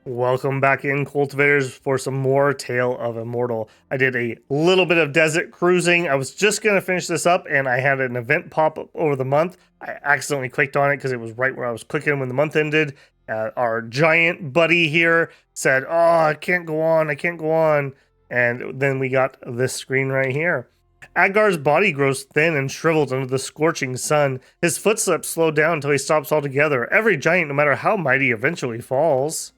Welcome back in, cultivators, for some more Tale of Immortal. I did a little bit of desert cruising. I was just going to finish this up, and I had an event pop up over the month. I accidentally clicked on it because it was right where I was clicking when the month ended. Our giant buddy here said, "Oh, I can't go on, I can't go on." And then we got this screen right here. Adgar's body grows thin and shriveled under the scorching sun. His footsteps slow down until he stops altogether. Every giant, no matter how mighty, eventually falls.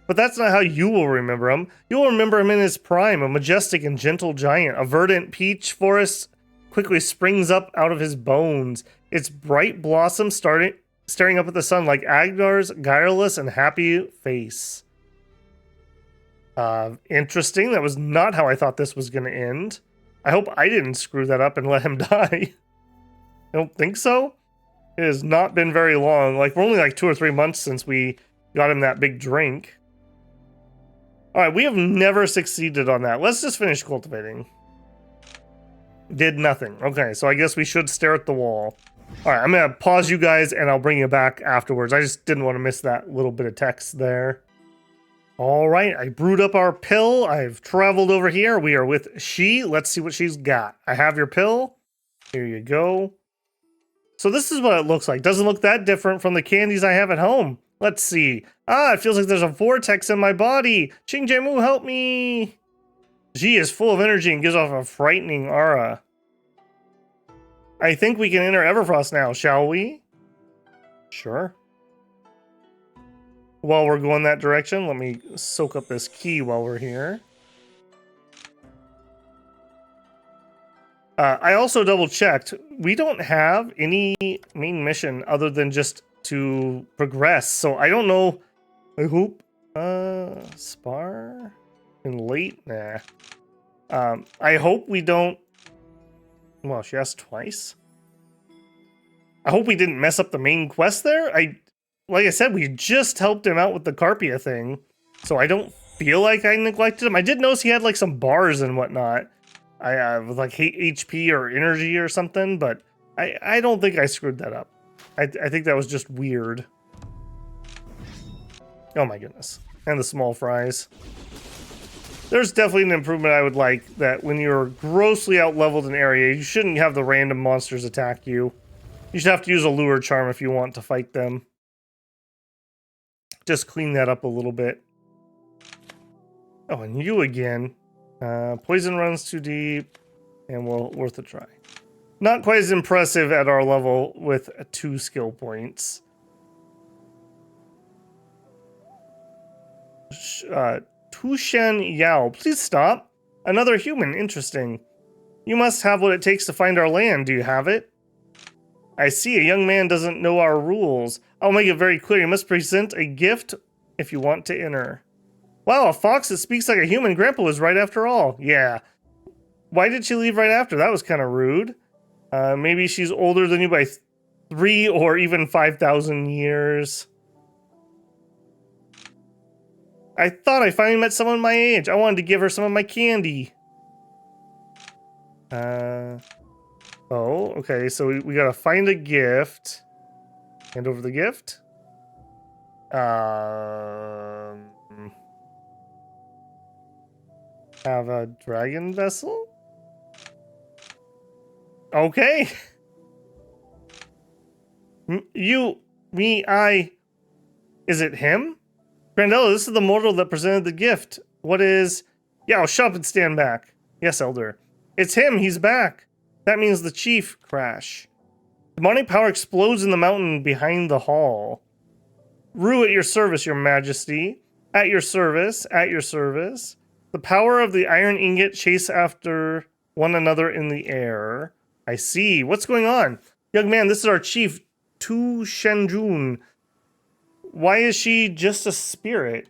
But that's not how you will remember him. You will remember him in his prime, a majestic and gentle giant. A verdant peach forest quickly springs up out of his bones, its bright blossoms staring up at the sun like Agdar's guileless and happy face. Interesting. That was not how I thought this was going to end. I hope I didn't screw that up and let him die. I don't think so. It has not been very long. Like, we're only like 2 or 3 months since we got him that big drink. Alright, we have never succeeded on that. Let's just finish cultivating. Did nothing. Okay, so I guess we should stare at the wall. Alright, I'm going to pause you guys and I'll bring you back afterwards. I just didn't want to miss that little bit of text there. Alright, I brewed up our pill. I've traveled over here. We are with she. Let's see what she's got. I have your pill. Here you go. So this is what it looks like. Doesn't look that different from the candies I have at home. Let's see. It feels like there's a vortex in my body. Ching Jamu, help me. She is full of energy and gives off a frightening aura. I think we can enter Everfrost now, shall we? Sure. While we're going that direction, let me soak up this key while we're here. I also double checked. We don't have any main mission other than just to progress, so I don't know. I hope spar and late. Nah. I hope we don't. Well, she asked twice. I hope we didn't mess up the main quest there. Like I said, we just helped him out with the Carpia thing, so I don't feel like I neglected him. I did notice he had like some bars and whatnot. With like HP or energy or something, but I don't think I screwed that up. I think that was just weird. Oh my goodness. And the small fries. There's definitely an improvement I would like, that when you're grossly out-leveled an area, you shouldn't have the random monsters attack you. You should have to use a lure charm if you want to fight them. Just clean that up a little bit. Oh, and you again. Poison runs too deep, and well, worth a try. Not quite as impressive at our level with 2 skill points. Tushan Yao, please stop. Another human, interesting. You must have what it takes to find our land. Do you have it? I see, a young man doesn't know our rules. I'll make it very clear. You must present a gift if you want to enter. Wow, a fox that speaks like a human. Grandpa was right after all. Yeah. Why did she leave right after? That was kind of rude. Maybe she's older than you by 3 or even 5,000 years. I thought I finally met someone my age. I wanted to give her some of my candy. Oh, okay. So we gotta find a gift. Hand over the gift. Have a dragon vessel? Okay. You, me, I. Is it him? Grandella, this is the mortal that presented the gift. What is... Yeah, I'll shut up and stand back. Yes, Elder. It's him, he's back. That means the chief. Crash. Demonic power explodes in the mountain behind the hall. Rue at your service, your majesty. At your service, at your service. The power of the iron ingot chase after one another in the air. I see. What's going on? Young man, this is our chief, Tushan. Why is she just a spirit?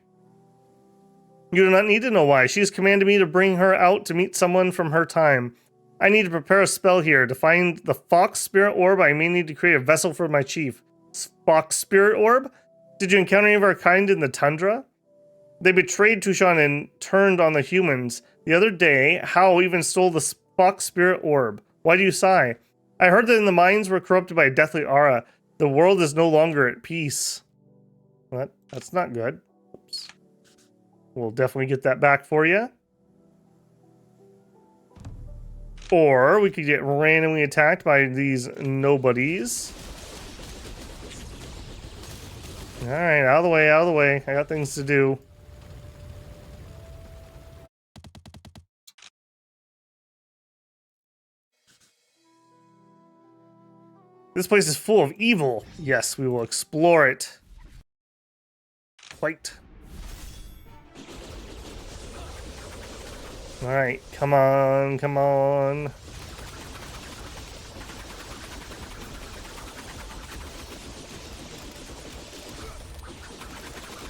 You do not need to know why. She has commanded me to bring her out to meet someone from her time. I need to prepare a spell here. To find the fox spirit orb, I may need to create a vessel for my chief. Fox spirit orb? Did you encounter any of our kind in the tundra? They betrayed Tushan and turned on the humans. The other day, Hao even stole the fox spirit orb. Why do you sigh? I heard that the mines were corrupted by a deathly aura. The world is no longer at peace. What? That's not good. Oops. We'll definitely get that back for you. Or we could get randomly attacked by these nobodies. Alright, out of the way, out of the way. I got things to do. This place is full of evil. Yes, we will explore it. Fight. Alright, come on, come on.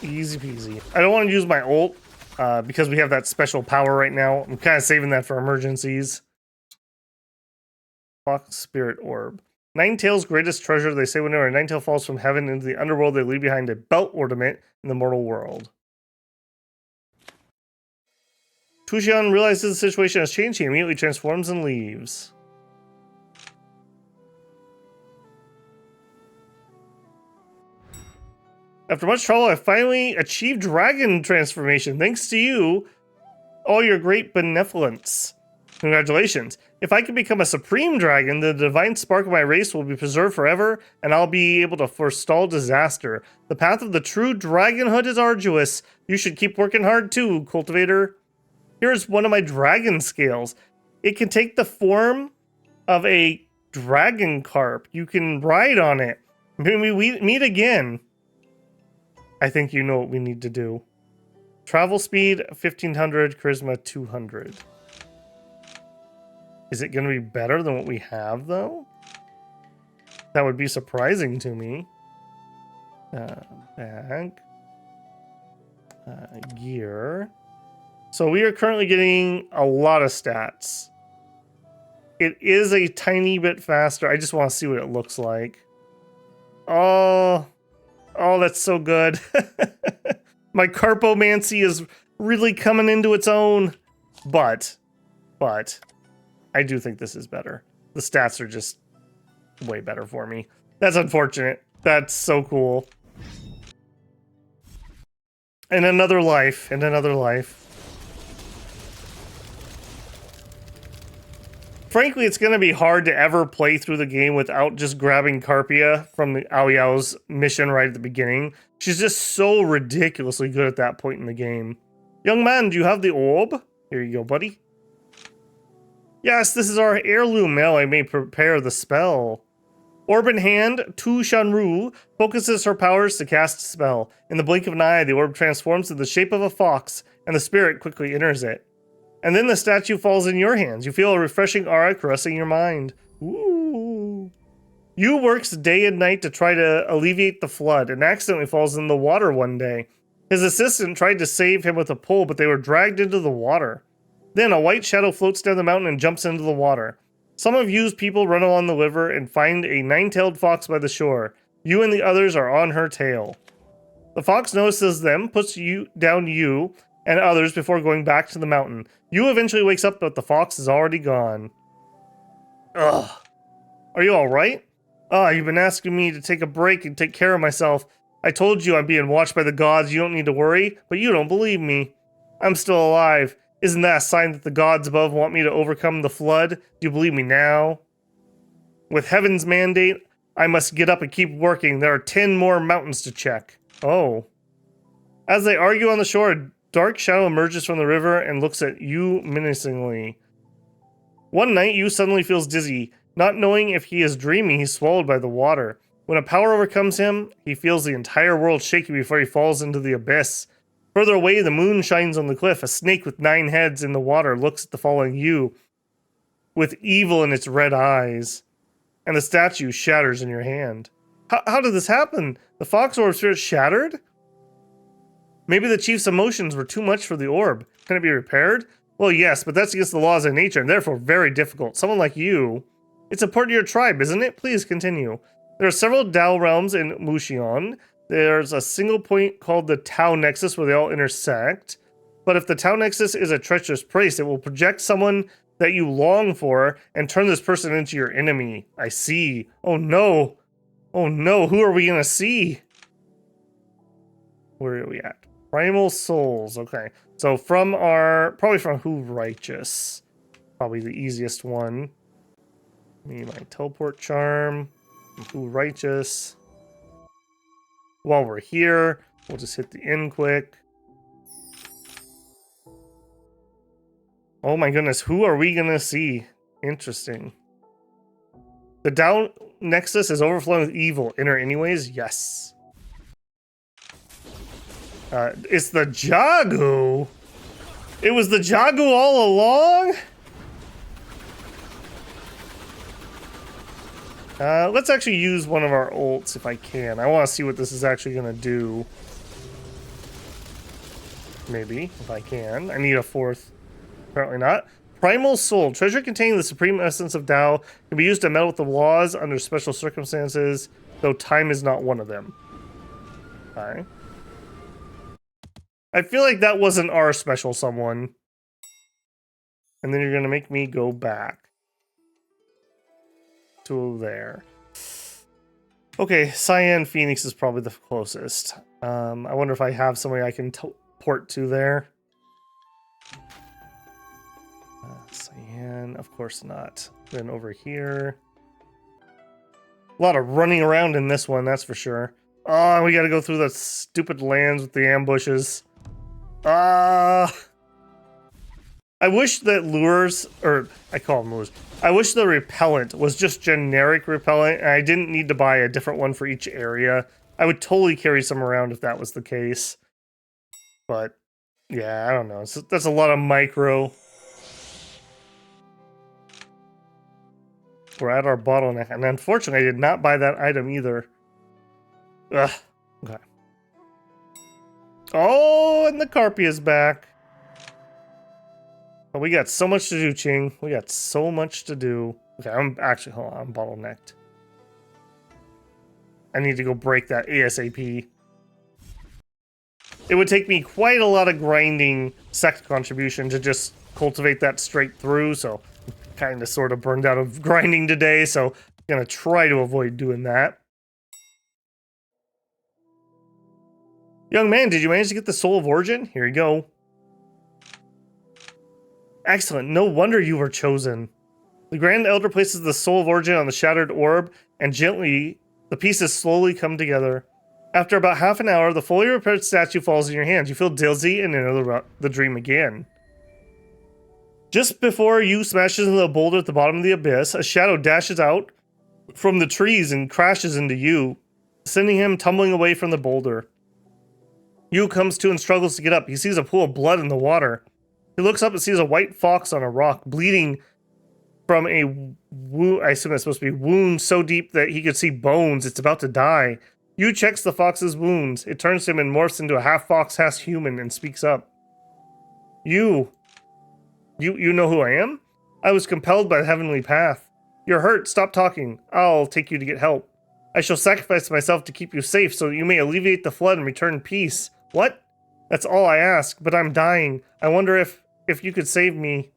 Easy peasy. I don't want to use my ult because we have that special power right now. I'm kind of saving that for emergencies. Fox Spirit Orb. Ninetale's greatest treasure. They say whenever a Ninetale falls from heaven into the underworld, they leave behind a belt ornament in the mortal world. Tushan realizes the situation has changed. He immediately transforms and leaves. After much trouble, I finally achieved dragon transformation. Thanks to you, all your great benevolence. Congratulations. If I can become a supreme dragon, the divine spark of my race will be preserved forever, and I'll be able to forestall disaster. The path of the true dragonhood is arduous. You should keep working hard too, cultivator. Here's one of my dragon scales. It can take the form of a dragon carp. You can ride on it. Maybe we meet again. I think you know what we need to do. Travel speed 1500, charisma 200. Is it going to be better than what we have, though? That would be surprising to me. Bag. Gear. So we are currently getting a lot of stats. It is a tiny bit faster. I just want to see what it looks like. Oh, that's so good. My carpomancy is really coming into its own. But, I do think this is better. The stats are just way better for me. That's unfortunate. That's so cool. In another life, in another life. Frankly, it's going to be hard to ever play through the game without just grabbing Carpia from the Aoyao's mission right at the beginning. She's just so ridiculously good at that point in the game. Young man, do you have the orb? Here you go, buddy. Yes, this is our heirloom. Now I may prepare the spell. Orb in hand, Tushan focuses her powers to cast a spell. In the blink of an eye, the orb transforms to the shape of a fox, and the spirit quickly enters it. And then the statue falls in your hands. You feel a refreshing aura caressing your mind. Ooh. Yu works day and night to try to alleviate the flood and accidentally falls in the water one day. His assistant tried to save him with a pole, but they were dragged into the water. Then a white shadow floats down the mountain and jumps into the water. Some of Yu's people run along the river and find a nine-tailed fox by the shore. Yu and the others are on her tail. The fox notices them, puts down Yu and others before going back to the mountain. Yu eventually wakes up, but the fox is already gone. Ugh. Are you alright? You've been asking me to take a break and take care of myself. I told you I'm being watched by the gods, you don't need to worry, but you don't believe me. I'm still alive. Isn't that a sign that the gods above want me to overcome the flood? Do you believe me now? With heaven's mandate, I must get up and keep working. There are 10 more mountains to check. Oh. As they argue on the shore, a dark shadow emerges from the river and looks at Yu menacingly. One night, Yu suddenly feels dizzy. Not knowing if he is dreaming, he's swallowed by the water. When a power overcomes him, he feels the entire world shaking before he falls into the abyss. Further away, the moon shines on the cliff. A snake with 9 heads in the water looks at the falling Yu with evil in its red eyes. And the statue shatters in your hand. How did this happen? The fox orb spirit shattered? Maybe the chief's emotions were too much for the orb. Can it be repaired? Well, yes, but that's against the laws of nature and therefore very difficult. Someone like you. It's important to your tribe, isn't it? Please continue. There are several Dao realms in Mushion. There's a single point called the Tao Nexus where they all intersect. But if the Tao Nexus is a treacherous place, it will project someone that you long for and turn this person into your enemy. I see. Oh no. Oh no, who are we gonna see? Where are we at? Primal Souls. Okay. So from probably from Who Righteous. Probably the easiest one. Need my teleport charm. Who Righteous. While we're here, we'll just hit the inn quick. Oh my goodness, who are we gonna see? Interesting. The Tao Nexus is overflowing with evil. Enter anyways? Yes. It's the Jagu. It was the Jagu all along? Let's actually use one of our ults if I can. I want to see what this is actually going to do. Maybe, if I can. I need a fourth. Apparently not. Primal Soul. Treasure containing the supreme essence of Tao can be used to meddle with the laws under special circumstances, though time is not one of them. Okay. I feel like that wasn't our special someone. And then you're going to make me go back to there. Okay, Cyan Phoenix is probably the closest. I wonder if I have somebody I can port to there. Cyan, of course not. Then over here. A lot of running around in this one, that's for sure. Oh, we gotta go through the stupid lands with the ambushes. I wish that lures, or I call them lures. I wish the repellent was just generic repellent and I didn't need to buy a different one for each area. I would totally carry some around if that was the case. But, yeah, I don't know. That's a lot of micro. We're at our bottleneck. And unfortunately, I did not buy that item either. Ugh. Okay. Oh, and the Carpy is back. But we got so much to do, Cheng. We got so much to do. Okay, hold on, I'm bottlenecked. I need to go break that ASAP. It would take me quite a lot of grinding Sect contribution to just cultivate that straight through, so I'm kind of sort of burned out of grinding today, so I'm gonna try to avoid doing that. Young man, did you manage to get the Soul of Origin? Here you go. Excellent. No wonder you were chosen. The Grand Elder places the Soul of Origin on the shattered orb, and gently, the pieces slowly come together. After about half an hour, the fully repaired statue falls in your hands. You feel dizzy and enter the dream again. Just before you smashes into the boulder at the bottom of the abyss, a shadow dashes out from the trees and crashes into you, sending him tumbling away from the boulder. Yu comes to and struggles to get up. He sees a pool of blood in the water. He looks up and sees a white fox on a rock, bleeding from a wound. I assume that's supposed to be wound so deep that he could see bones. It's about to die. Yu checks the fox's wounds. It turns to him and morphs into a half fox, half human and speaks up. You know who I am? I was compelled by the heavenly path. You're hurt. Stop talking. I'll take you to get help. I shall sacrifice myself to keep you safe so that you may alleviate the flood and return peace. What? That's all I ask, but I'm dying. I wonder if you could save me.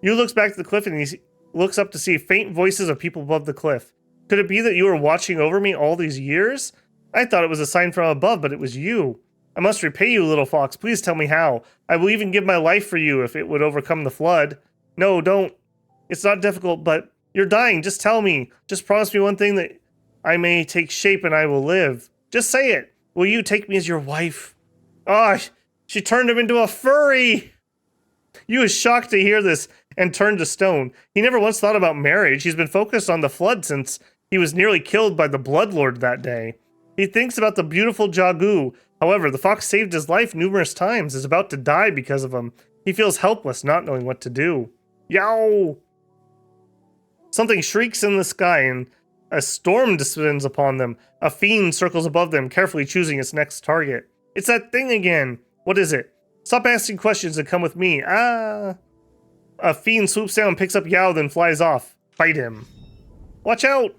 Yu looks back to the cliff and he looks up to see faint voices of people above the cliff. Could it be that you were watching over me all these years? I thought it was a sign from above, but it was you. I must repay you, little fox. Please tell me how. I will even give my life for you if it would overcome the flood. No, don't. It's not difficult, but you're dying. Just tell me. Just promise me one thing, that I may take shape and I will live. Just say it. Will you take me as your wife? Oh, she turned him into a furry. Yu is shocked to hear this and turned to stone. He never once thought about marriage. He's been focused on the flood since he was nearly killed by the Bloodlord that day. He thinks about the beautiful Jagu. However, the fox saved his life numerous times, is about to die because of him. He feels helpless, not knowing what to do. Yow! Something shrieks in the sky and a storm descends upon them. A fiend circles above them, carefully choosing its next target. It's that thing again. What is it? Stop asking questions and come with me. Ah! A fiend swoops down, picks up Yao, then flies off. Fight him. Watch out!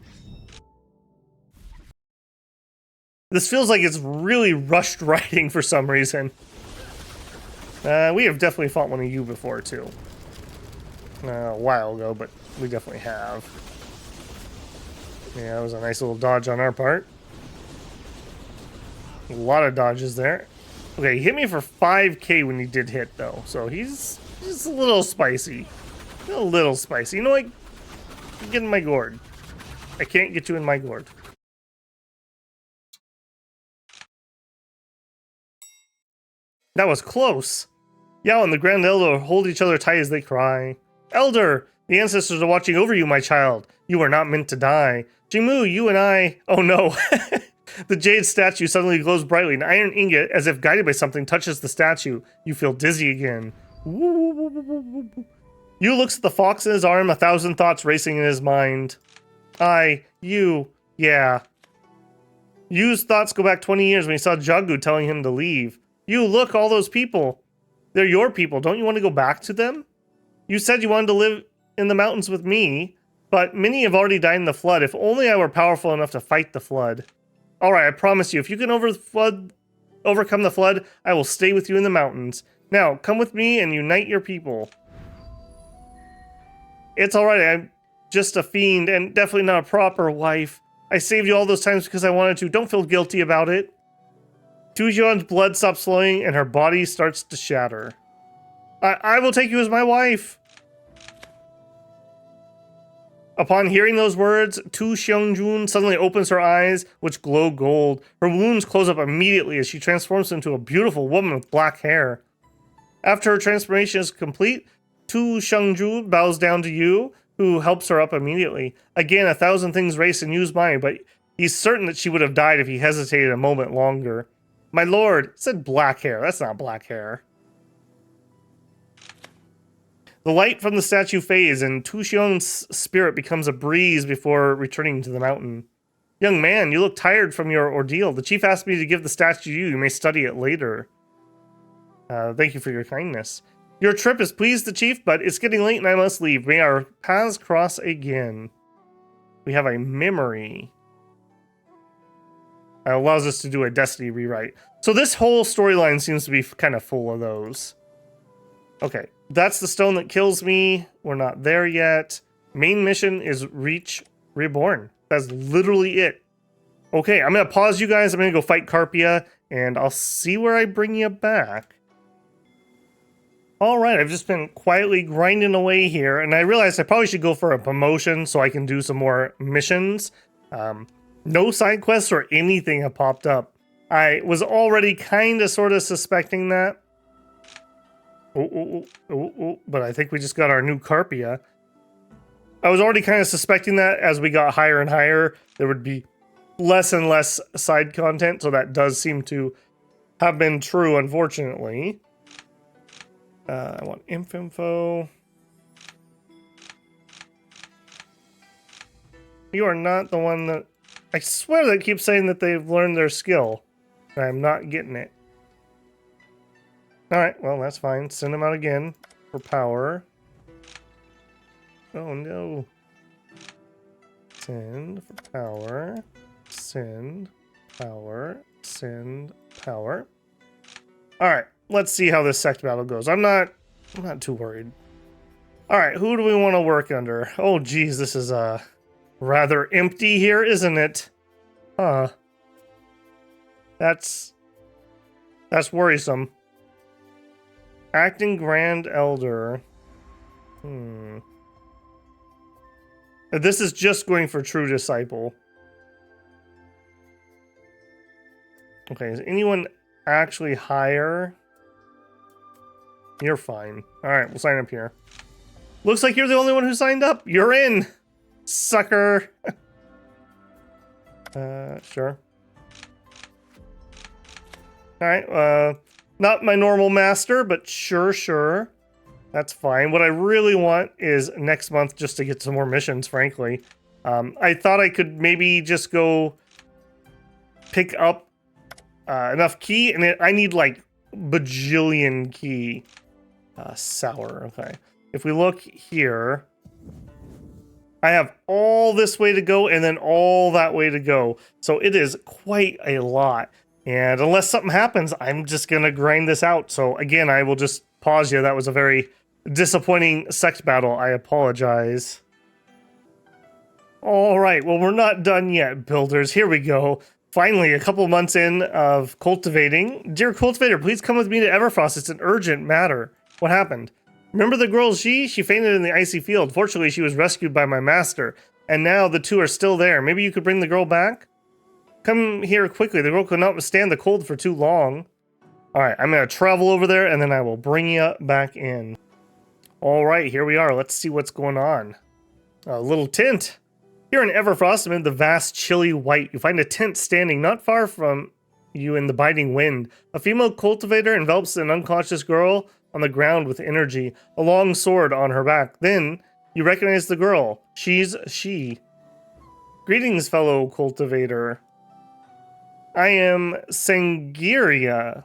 This feels like it's really rushed writing for some reason. We have definitely fought one of you before, too. A while ago, but we definitely have. Yeah, that was a nice little dodge on our part. A lot of dodges there. Okay, he hit me for 5k when he did hit, though. So he's just a little spicy. A little spicy. You know what? Get in my gourd. I can't get you in my gourd. That was close. Yao and the Grand Elder hold each other tight as they cry. Elder, the ancestors are watching over you, my child. You are not meant to die. Jingmu, you and I... Oh no. The jade statue suddenly glows brightly. An iron ingot, as if guided by something, touches the statue. You feel dizzy again. Yu looks at the fox in his arm, 1,000 thoughts racing in his mind. Yeah. Yu's thoughts go back 20 years when he saw Jagu telling him to leave. Yu, look, all those people. They're your people. Don't you want to go back to them? You said you wanted to live in the mountains with me, but many have already died in the flood. If only I were powerful enough to fight the flood. Alright, I promise you, if you can overcome the flood, I will stay with you in the mountains. Now, come with me and unite your people. It's alright, I'm just a fiend and definitely not a proper wife. I saved you all those times because I wanted to. Don't feel guilty about it. Tujan's blood stops flowing and her body starts to shatter. I will take you as my wife. Upon hearing those words, Tu Xiangjun suddenly opens her eyes, which glow gold. Her wounds close up immediately as she transforms into a beautiful woman with black hair. After her transformation is complete, Tu Xiangjun bows down to Yu, who helps her up immediately. Again, 1,000 things race in Yu's mind, but he's certain that she would have died if he hesitated a moment longer. My lord, it said black hair. That's not black hair. The light from the statue fades, and Tu Xian's spirit becomes a breeze before returning to the mountain. Young man, you look tired from your ordeal. The chief asked me to give the statue to you. You may study it later. Thank you for your kindness. Your trip has pleased the chief, but it's getting late and I must leave. May our paths cross again. We have a memory. That allows us to do a destiny rewrite. So this whole storyline seems to be kind of full of those. Okay, that's the stone that kills me. We're not there yet. Main mission is Reach Reborn. That's literally it. Okay, I'm going to pause you guys. I'm going to go fight Carpia, and I'll see where I bring you back. Alright, I've just been quietly grinding away here, and I realized I probably should go for a promotion so I can do some more missions. No side quests or anything have popped up. I was already kind of sort of suspecting that. But I think we just got our new Carpia. I was already kind of suspecting that as we got higher and higher, there would be less and less side content, so that does seem to have been true, unfortunately. I want info. You are not the one that... I swear they keep saying that they've learned their skill. I'm not getting it. Alright, well, that's fine. Send them out again for power. Oh, no. Send for power. Send power. Send power. Alright, let's see how this sect battle goes. I'm not too worried. Alright, who do we want to work under? Oh, geez, this is rather empty here, isn't it? Huh. That's worrisome. Acting Grand Elder. This is just going for True Disciple. Okay, is anyone actually higher? You're fine. Alright, we'll sign up here. Looks like you're the only one who signed up. You're in, sucker. Sure. Alright, not my normal master, but sure. That's fine. What I really want is next month just to get some more missions, frankly. I thought I could maybe just go pick up enough key, and I need like bajillion key. Sour, okay. If we look here, I have all this way to go and then all that way to go. So it is quite a lot. And unless something happens, I'm just going to grind this out. So again, I will just pause you. That was a very disappointing sect battle. I apologize. All right, well, we're not done yet, builders. Here we go. Finally, a couple months in of cultivating. Dear cultivator, please come with me to Everfrost. It's an urgent matter. What happened? Remember the girl Xi? She fainted in the icy field. Fortunately, she was rescued by my master. And now the two are still there. Maybe you could bring the girl back? Come here quickly. The girl could not withstand the cold for too long. Alright, I'm going to travel over there and then I will bring you back in. Alright, here we are. Let's see what's going on. A little tent. Here in Everfrost, amid the vast, chilly white, you find a tent standing not far from you in the biting wind. A female cultivator envelops an unconscious girl on the ground with energy, a long sword on her back. Then, you recognize the girl. She's she. Greetings, fellow cultivator. I am Xianxia,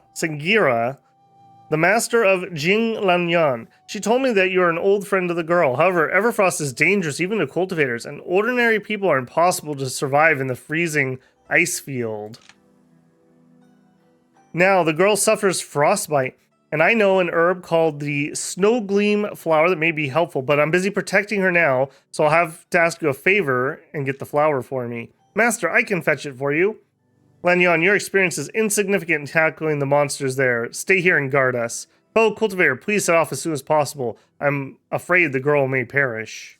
the master of Jing Lanyan. She told me that you are an old friend of the girl. However, Everfrost is dangerous even to cultivators, and ordinary people are impossible to survive in the freezing ice field. Now, the girl suffers frostbite, and I know an herb called the Snow Gleam flower that may be helpful, but I'm busy protecting her now, so I'll have to ask you a favor and get the flower for me. Master, I can fetch it for you. Lanyan, your experience is insignificant in tackling the monsters there. Stay here and guard us. Fellow cultivator, please set off as soon as possible. I'm afraid the girl may perish.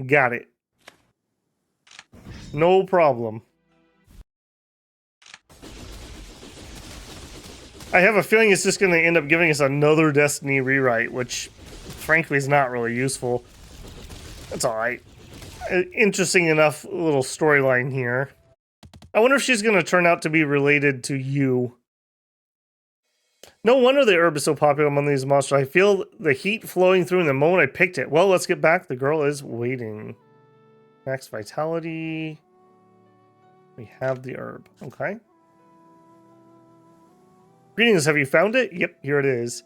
Got it. No problem. I have a feeling it's just going to end up giving us another Destiny rewrite, which, frankly, is not really useful. That's alright. Interesting enough little storyline here. I wonder if she's going to turn out to be related to you. No wonder the herb is so popular among these monsters. I feel the heat flowing through in the moment I picked it. Well, let's get back. The girl is waiting. Max vitality. We have the herb. Okay. Greetings, have you found it? Yep, here it is.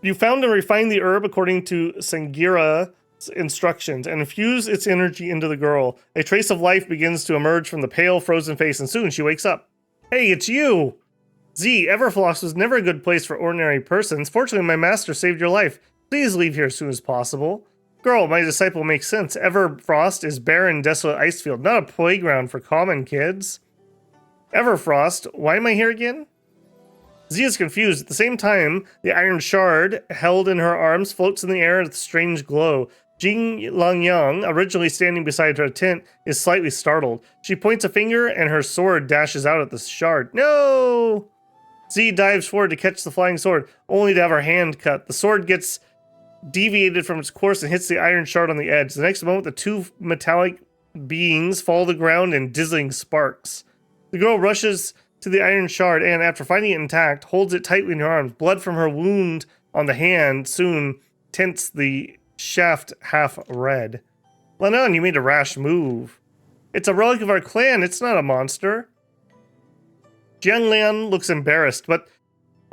You found and refined the herb according to Xianxia instructions and infuse its energy into the girl. A trace of life begins to emerge from the pale, frozen face, and soon she wakes up. Hey, it's you! Z, Everfrost was never a good place for ordinary persons. Fortunately, my master saved your life. Please leave here as soon as possible. Girl, my disciple makes sense. Everfrost is barren, desolate ice field, not a playground for common kids. Everfrost, why am I here again? Z is confused. At the same time, the iron shard held in her arms floats in the air with a strange glow. Jing Langyang, originally standing beside her tent, is slightly startled. She points a finger and her sword dashes out at the shard. No! Z dives forward to catch the flying sword, only to have her hand cut. The sword gets deviated from its course and hits the iron shard on the edge. The next moment, the two metallic beings fall to the ground in dizzying sparks. The girl rushes to the iron shard and, after finding it intact, holds it tightly in her arms. Blood from her wound on the hand soon tints the shaft half red. Lanyan, you made a rash move. It's a relic of our clan. It's not a monster. Jianglian looks embarrassed, but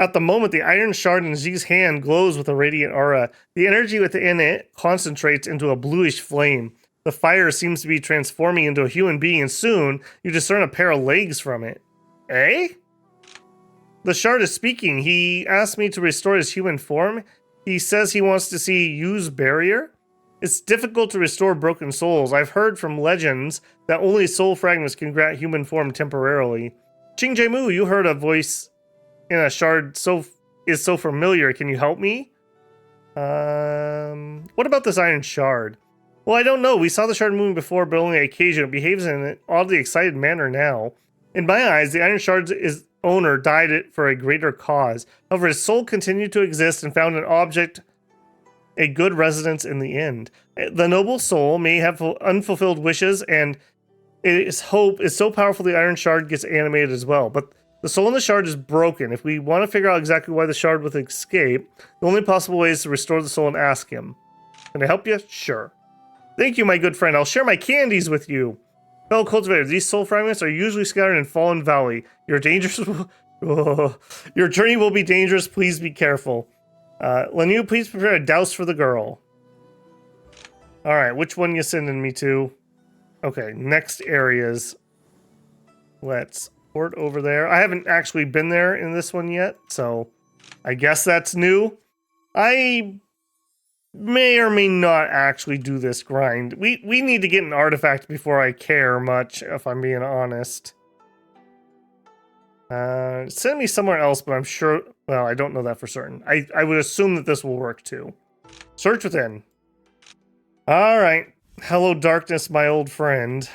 at the moment, the iron shard in Zi's hand glows with a radiant aura. The energy within it concentrates into a bluish flame. The fire seems to be transforming into a human being, and soon you discern a pair of legs from it. Eh? The shard is speaking. He asked me to restore his human form. He says he wants to see Yu's barrier. It's difficult to restore broken souls. I've heard from legends that only soul fragments can grant human form temporarily. Ching Mu, you heard a voice in a shard is so familiar. Can you help me? What about this iron shard? Well, I don't know. We saw the shard moving before, but only occasionally. It behaves in an oddly excited manner now. In my eyes, the iron shard's owner died for a greater cause. However, his soul continued to exist and found an object a good residence in the end. The noble soul may have unfulfilled wishes, and its hope is so powerful the iron shard gets animated as well. But the soul in the shard is broken. If we want to figure out exactly why the shard would escape, the only possible way is to restore the soul and ask him. Can I help you? Sure. Thank you, my good friend. I'll share my candies with you. Fellow cultivators, these soul fragments are usually scattered in Fallen Valley. Your journey will be dangerous. Please be careful. Lanu, please prepare a douse for the girl. Alright, which one you sending me to? Okay, next areas. Let's port over there. I haven't actually been there in this one yet, so I guess that's new. I may or may not actually do this grind. We need to get an artifact before I care much, if I'm being honest. Send me somewhere else, but I'm sure... Well, I don't know that for certain. I would assume that this will work too. Search within. Alright. Hello, darkness, my old friend.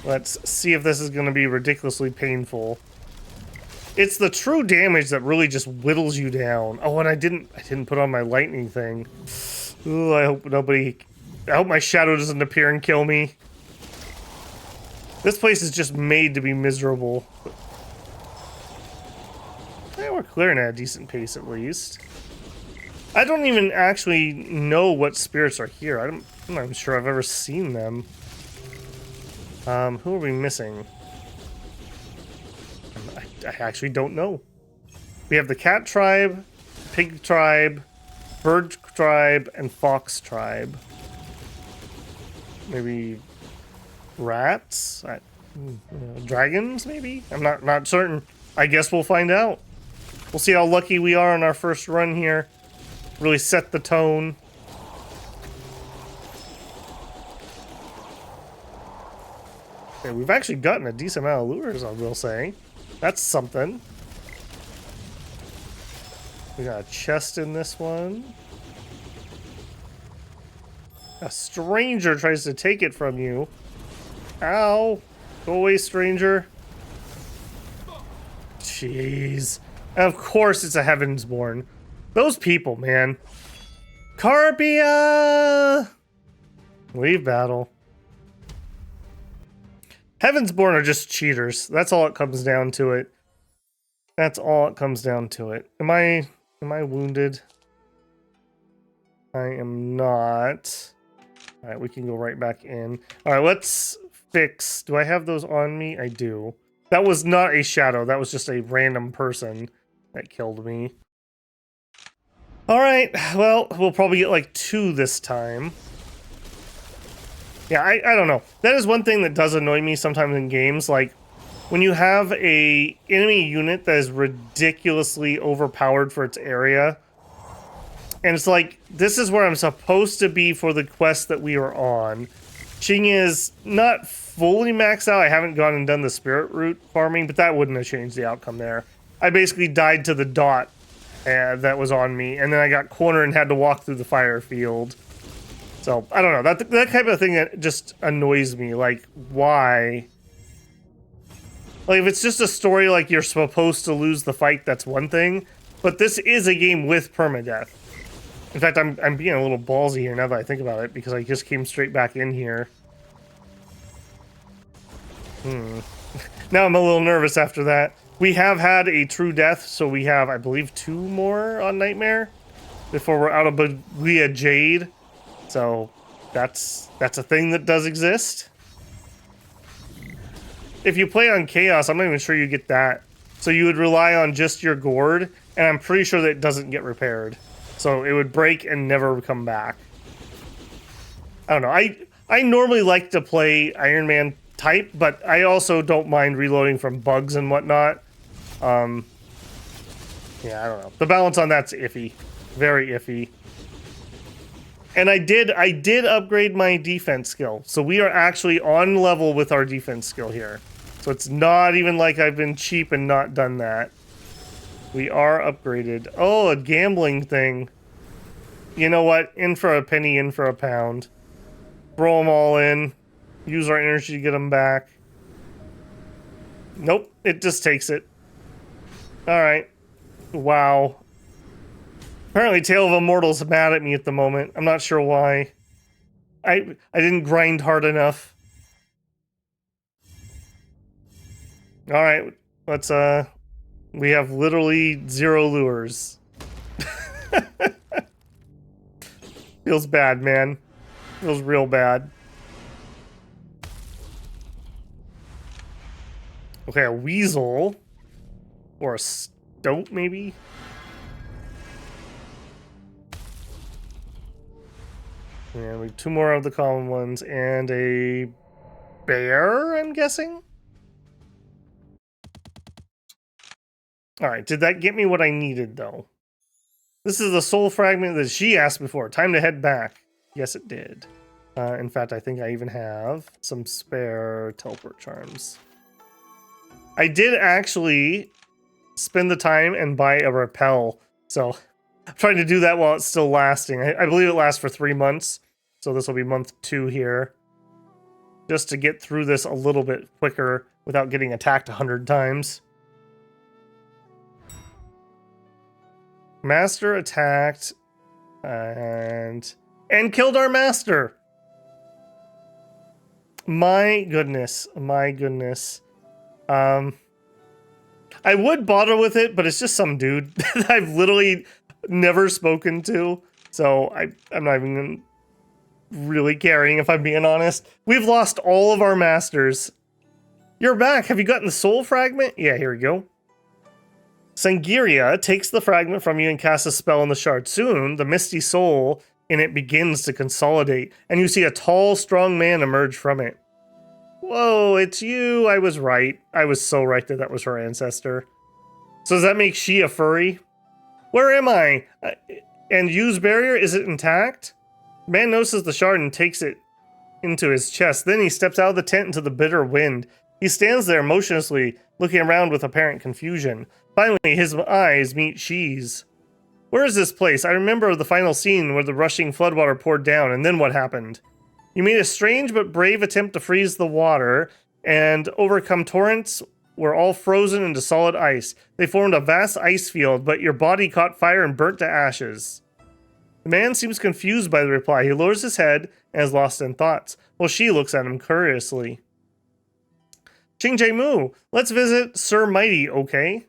Let's see if this is going to be ridiculously painful. It's the true damage that really just whittles you down. Oh, and I didn't put on my lightning thing. Ooh, I hope my shadow doesn't appear and kill me. This place is just made to be miserable. Yeah, we're clearing at a decent pace at least. I don't even actually know what spirits are here. I'm not even sure I've ever seen them. Who are we missing? I actually don't know. We have the cat tribe, pig tribe, bird tribe, and fox tribe. Maybe rats? Dragons, maybe? I'm not certain. I guess we'll find out. We'll see how lucky we are on our first run here. Really set the tone. Okay, we've actually gotten a decent amount of lures, I will say. That's something. We got a chest in this one. A stranger tries to take it from you. Ow. Go away, stranger. Jeez. And of course it's a Heavensborn. Those people, man. Carpia! Leave battle. Heavensborn are just cheaters. That's all it comes down to it. That's all it comes down to it. Am I wounded? I am not. Alright, we can go right back in. Alright, let's fix. Do I have those on me? I do. That was not a shadow. That was just a random person that killed me. Alright, well, we'll probably get like 2 this time. Yeah, I don't know. That is one thing that does annoy me sometimes in games. Like, when you have a enemy unit that is ridiculously overpowered for its area, and it's like, this is where I'm supposed to be for the quest that we are on. Cheng is not fully maxed out. I haven't gone and done the spirit route farming, but that wouldn't have changed the outcome there. I basically died to the dot that was on me, and then I got cornered and had to walk through the fire field. So, I don't know. That type of thing that just annoys me. Like, why? Like, if it's just a story like you're supposed to lose the fight, that's one thing. But this is a game with permadeath. In fact, I'm being a little ballsy here now that I think about it, because I just came straight back in here. Now I'm a little nervous after that. We have had a true death, so we have, I believe, 2 more on Nightmare before we're out of Baglia Jade. So that's a thing that does exist. If you play on Chaos, I'm not even sure you get that. So you would rely on just your gourd, and I'm pretty sure that it doesn't get repaired. So it would break and never come back. I don't know. I normally like to play Iron Man type, but I also don't mind reloading from bugs and whatnot. Yeah, I don't know. The balance on that's iffy. Very iffy. And I did upgrade my defense skill. So we are actually on level with our defense skill here. So it's not even like I've been cheap and not done that. We are upgraded. Oh, a gambling thing. You know what? In for a penny, in for a pound. Throw them all in. Use our energy to get them back. Nope, it just takes it. Alright. Wow. Apparently Tale of Immortal's mad at me at the moment. I'm not sure why. I didn't grind hard enough. Alright, let's we have literally 0 lures. Feels bad, man. Feels real bad. Okay, a weasel. Or a stoat, maybe? And we have 2 more of the common ones, and a bear, I'm guessing? Alright, did that get me what I needed, though? This is the soul fragment that she asked before. Time to head back. Yes, it did. In fact, I think I even have some spare teleport charms. I did actually spend the time and buy a repel. So I'm trying to do that while it's still lasting. I believe it lasts for 3 months. So this will be month 2 here. Just to get through this a little bit quicker without getting attacked 100 times. Master attacked and killed our master. My goodness, my goodness. I would bother with it, but it's just some dude that I've literally never spoken to. So I'm not even really caring, if I'm being honest. We've lost all of our masters. You're back. Have you gotten the soul fragment? Yeah, here we go. Sangiria takes the fragment from you and casts a spell on the shard. Soon, the misty soul in it begins to consolidate, and you see a tall, strong man emerge from it. Whoa, it's you. I was right. I was so right that was her ancestor. So does that make she a furry? Where am I? And Yu's barrier, is it intact? Man notices the shard and takes it into his chest. Then he steps out of the tent into the bitter wind. He stands there motionlessly, looking around with apparent confusion. Finally, his eyes meet Shi's. Where is this place? I remember the final scene where the rushing floodwater poured down, and then what happened? You made a strange but brave attempt to freeze the water and overcome torrents were all frozen into solid ice. They formed a vast ice field, but your body caught fire and burnt to ashes. The man seems confused by the reply. He lowers his head and is lost in thoughts, while she looks at him curiously. Ching Mu, let's visit Sir Mighty, okay?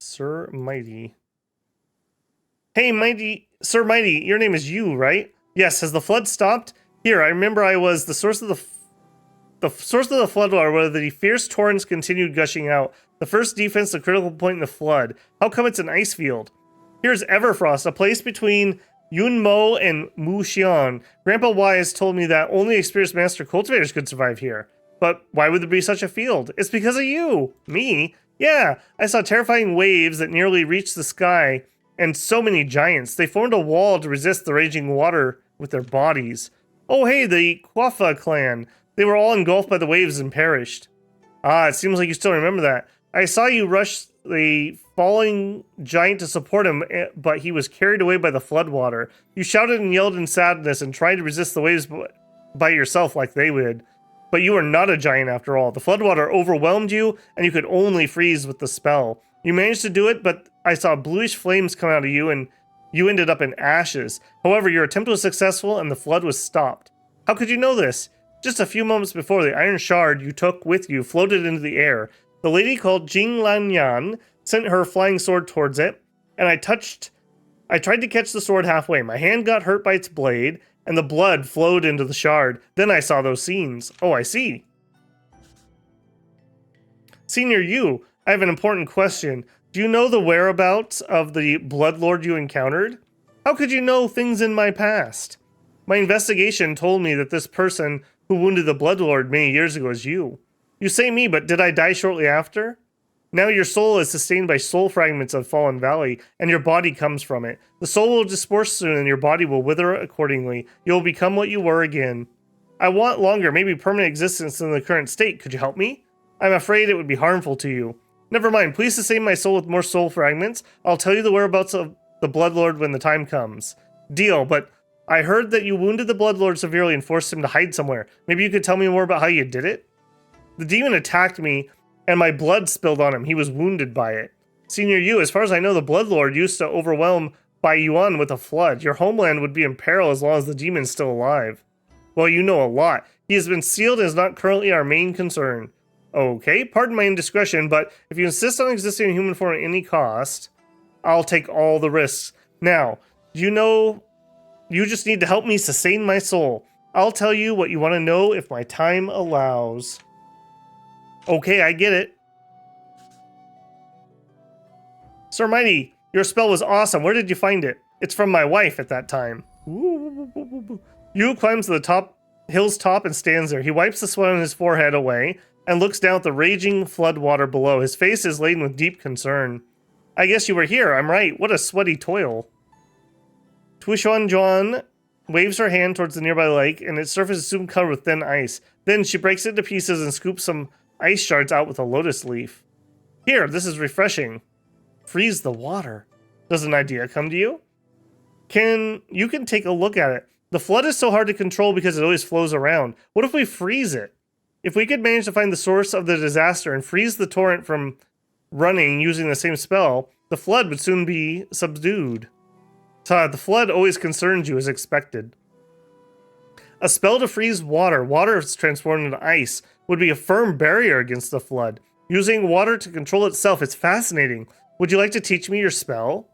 Sir Mighty. Hey, Sir Mighty, your name is Yu, right? Yes, has the flood stopped? Here, I remember I was the source of the floodwater, where the fierce torrents continued gushing out. The first defense, the critical point in the flood. How come it's an ice field? Here's Everfrost, a place between Yunmo and Muxian. Grandpa Wise told me that only experienced master cultivators could survive here. But why would there be such a field? It's because of you. Me? Yeah, I saw terrifying waves that nearly reached the sky, and so many giants. They formed a wall to resist the raging water with their bodies. Oh hey, the Kwafa clan. They were all engulfed by the waves and perished. Ah, it seems like you still remember that. I saw you rush the falling giant to support him, but he was carried away by the floodwater. You shouted and yelled in sadness and tried to resist the waves by yourself like they would. But you were not a giant after all. The floodwater overwhelmed you, and you could only freeze with the spell. You managed to do it, but I saw bluish flames come out of you, and you ended up in ashes. However, your attempt was successful, and the flood was stopped. How could you know this? Just a few moments before, the iron shard you took with you floated into the air. The lady called Jing Lanyan sent her flying sword towards it, and I tried to catch the sword halfway. My hand got hurt by its blade, and the blood flowed into the shard. Then I saw those scenes. Oh, I see. Senior Yu, I have an important question. Do you know the whereabouts of the Bloodlord you encountered? How could you know things in my past? My investigation told me that this person who wounded the Bloodlord many years ago is you. You say me, but did I die shortly after? Now your soul is sustained by soul fragments of Fallen Valley, and your body comes from it. The soul will disperse soon, and your body will wither accordingly. You will become what you were again. I want longer, maybe permanent existence in the current state. Could you help me? I'm afraid it would be harmful to you. Never mind, please sustain my soul with more soul fragments. I'll tell you the whereabouts of the Bloodlord when the time comes. Deal, but I heard that you wounded the Bloodlord severely and forced him to hide somewhere. Maybe you could tell me more about how you did it? The demon attacked me, and my blood spilled on him. He was wounded by it. Senior Yu, as far as I know, the Bloodlord used to overwhelm Bai Yuan with a flood. Your homeland would be in peril as long as the demon's still alive. Well, you know a lot. He has been sealed and is not currently our main concern. Okay, pardon my indiscretion, but if you insist on existing in human form at any cost, I'll take all the risks. Now, you just need to help me sustain my soul. I'll tell you what you want to know if my time allows. Okay, I get it. Sir Mighty, your spell was awesome. Where did you find it? It's from my wife at that time. Yu climbs to the hill's top and stands there. He wipes the sweat on his forehead away and looks down at the raging flood water below. His face is laden with deep concern. I guess you were here. I'm right. What a sweaty toil. Tushan John waves her hand towards the nearby lake, and its surface is soon covered with thin ice. Then she breaks it into pieces and scoops some ice shards out with a lotus leaf. Here, this is refreshing. Freeze the water. Does an idea come to you? You can take a look at it. The flood is so hard to control because it always flows around. What if we freeze it? If we could manage to find the source of the disaster and freeze the torrent from running using the same spell, the flood would soon be subdued. The flood always concerns you as expected. A spell to freeze water, water is transformed into ice, would be a firm barrier against the flood. Using water to control itself, it's fascinating. Would you like to teach me your spell?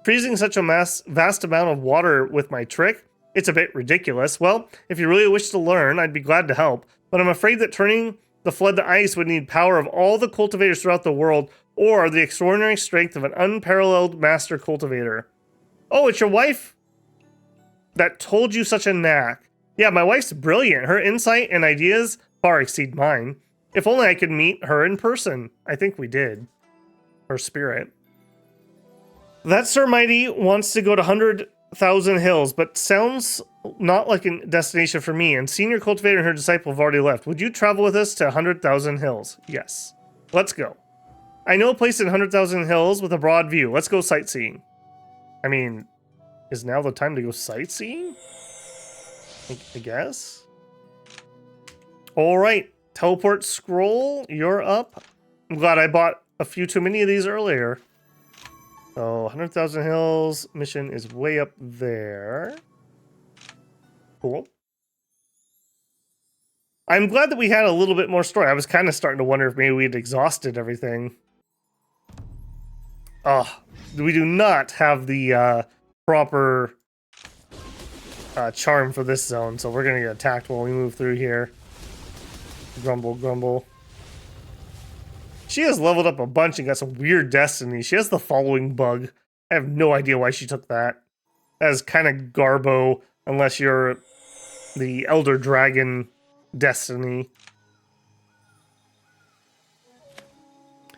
Freezing such a vast amount of water with my trick? It's a bit ridiculous. Well, if you really wish to learn, I'd be glad to help. But I'm afraid that turning the flood to ice would need power of all the cultivators throughout the world, or the extraordinary strength of an unparalleled master cultivator. Oh, it's your wife that told you such a knack. Yeah, my wife's brilliant. Her insight and ideas far exceed mine. If only I could meet her in person. I think we did. Her spirit. That Sir Mighty wants to go to 100,000 Hills, but sounds not like a destination for me, and Senior Cultivator and her disciple have already left. Would you travel with us to 100,000 Hills? Yes. Let's go. I know a place in 100,000 Hills with a broad view. Let's go sightseeing. I mean, is now the time to go sightseeing? I guess. All right. Teleport scroll, you're up. I'm glad I bought a few too many of these earlier. So 100,000 Hills mission is way up there. Cool. I'm glad that we had a little bit more story. I was kind of starting to wonder if maybe we had exhausted everything. Oh, we do not have the proper charm for this zone, so we're going to get attacked while we move through here. Grumble, grumble. She has leveled up a bunch and got some weird destiny. She has the following bug. I have no idea why she took that. That is kind of garbo, unless you're the Elder Dragon destiny.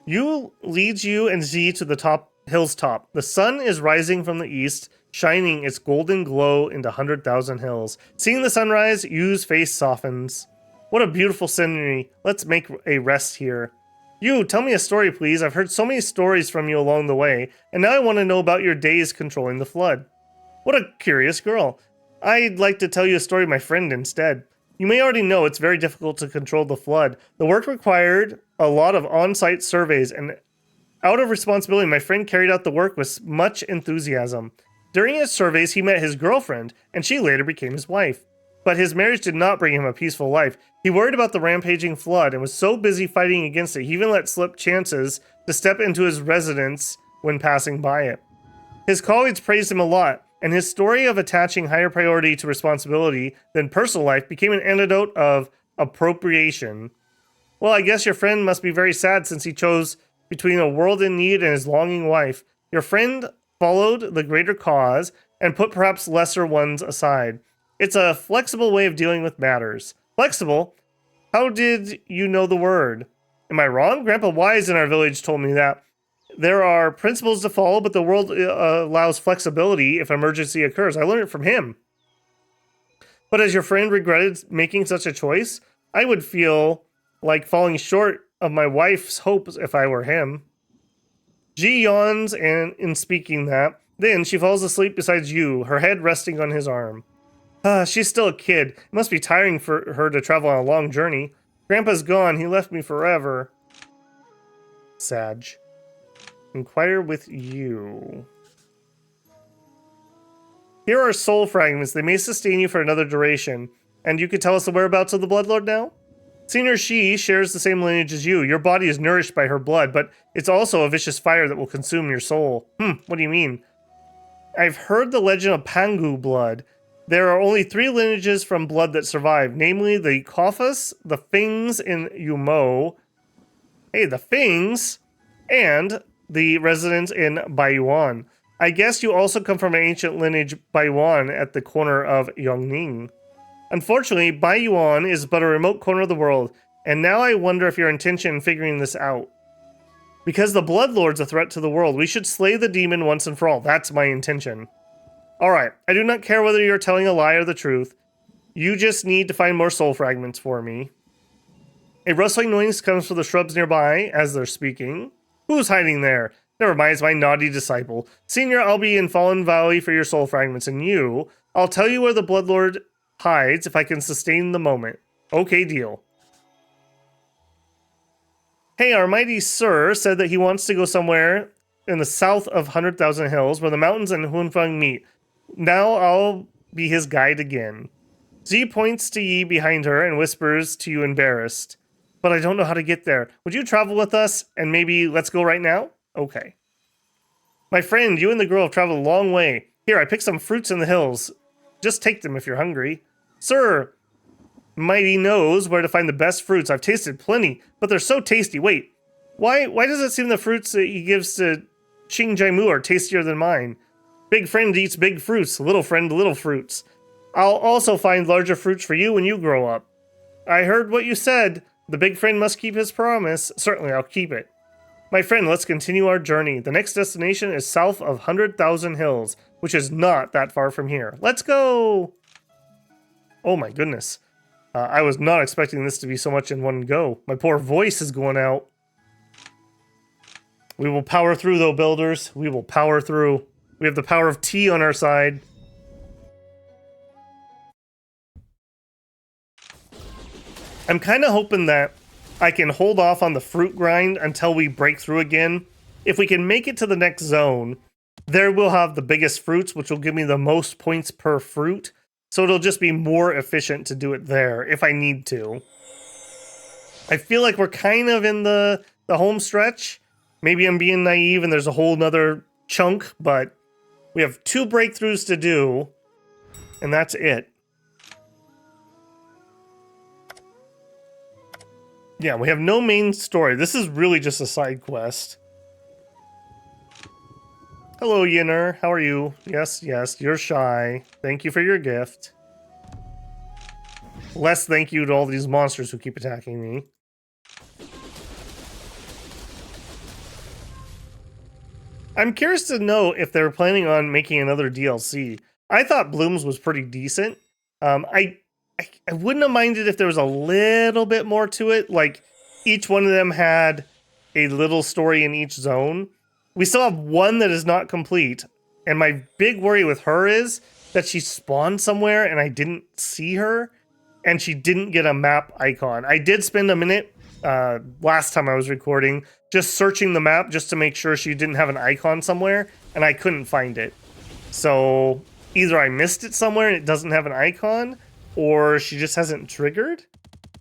Leads you and Z to the hill's top. The sun is rising from the east, shining its golden glow into 100,000 hills. Seeing the sunrise, Yu's face softens. What a beautiful scenery. Let's make a rest here. Yu, tell me a story, please. I've heard so many stories from you along the way, and now I want to know about your days controlling the flood. What a curious girl. I'd like to tell you a story of my friend instead. You may already know it's very difficult to control the flood. The work required a lot of on-site surveys, and out of responsibility, my friend carried out the work with much enthusiasm. During his surveys, he met his girlfriend, and she later became his wife. But his marriage did not bring him a peaceful life. He worried about the rampaging flood and was so busy fighting against it, he even let slip chances to step into his residence when passing by it. His colleagues praised him a lot, and his story of attaching higher priority to responsibility than personal life became an antidote of appropriation. Well, I guess your friend must be very sad since he chose between a world in need and his longing wife. Your friend followed the greater cause and put perhaps lesser ones aside. It's a flexible way of dealing with matters. Flexible? How did you know the word? Am I wrong? Grandpa Wise in our village told me that. There are principles to follow, but the world allows flexibility if emergency occurs. I learned it from him. But as your friend regretted making such a choice, I would feel like falling short of my wife's hopes if I were him. Ji yawns in speaking that. Then she falls asleep beside you, her head resting on his arm. She's still a kid. It must be tiring for her to travel on a long journey. Grandpa's gone. He left me forever. Sag. Inquire with you. Here are soul fragments. They may sustain you for another duration. And you could tell us the whereabouts of the Bloodlord now? Senior She shares the same lineage as you. Your body is nourished by her blood, but it's also a vicious fire that will consume your soul. What do you mean? I've heard the legend of Pangu blood. There are only 3 lineages from blood that survive, namely the Kophas, the Fings in Yumo, the Fings, and the residents in Baiyuan. I guess you also come from an ancient lineage Baiyuan at the corner of Yongning. Unfortunately, Baiyuan is but a remote corner of the world, and now I wonder if your intention in figuring this out. Because the Bloodlord's a threat to the world, we should slay the demon once and for all. That's my intention. Alright, I do not care whether you're telling a lie or the truth. You just need to find more soul fragments for me. A rustling noise comes from the shrubs nearby as they're speaking. Who's hiding there? Never mind, it's my naughty disciple. Senior, I'll be in Fallen Valley for your soul fragments, and you, I'll tell you where the Bloodlord hides if I can sustain the moment. Okay, deal. Hey, our mighty sir said that he wants to go somewhere in the south of 100,000 Hills where the mountains and Hunfeng meet. Now I'll be his guide again. Z points to Yi behind her and whispers to you embarrassed. But I don't know how to get there. Would you travel with us and maybe let's go right now? Okay. My friend, you and the girl have traveled a long way. Here, I picked some fruits in the hills. Just take them if you're hungry. Sir, Mighty knows where to find the best fruits. I've tasted plenty, but they're so tasty. Wait, why does it seem the fruits that he gives to Cheng are tastier than mine? Big friend eats big fruits, little friend little fruits. I'll also find larger fruits for you when you grow up. I heard what you said. The big friend must keep his promise. Certainly, I'll keep it. My friend, let's continue our journey. The next destination is south of 100,000 Hills, which is not that far from here. Let's go! Oh my goodness. I was not expecting this to be so much in one go. My poor voice is going out. We will power through, though, builders. We will power through. We have the power of tea on our side. I'm kind of hoping that I can hold off on the fruit grind until we break through again. If we can make it to the next zone, there we'll have the biggest fruits, which will give me the most points per fruit. So it'll just be more efficient to do it there if I need to. I feel like we're kind of in the home stretch. Maybe I'm being naive and there's a whole nother chunk, but we have 2 breakthroughs to do, and that's it. Yeah, we have no main story. This is really just a side quest. Hello, Yinner. How are you? Yes, you're shy. Thank you for your gift. Less thank you to all these monsters who keep attacking me. I'm curious to know if they're planning on making another DLC. I thought Bloom's was pretty decent. I wouldn't have minded if there was a little bit more to it. Like, each one of them had a little story in each zone. We still have one that is not complete. And my big worry with her is that she spawned somewhere and I didn't see her. And she didn't get a map icon. I did spend a minute last time I was recording just searching the map just to make sure she didn't have an icon somewhere. And I couldn't find it. So either I missed it somewhere and it doesn't have an icon, or she just hasn't triggered.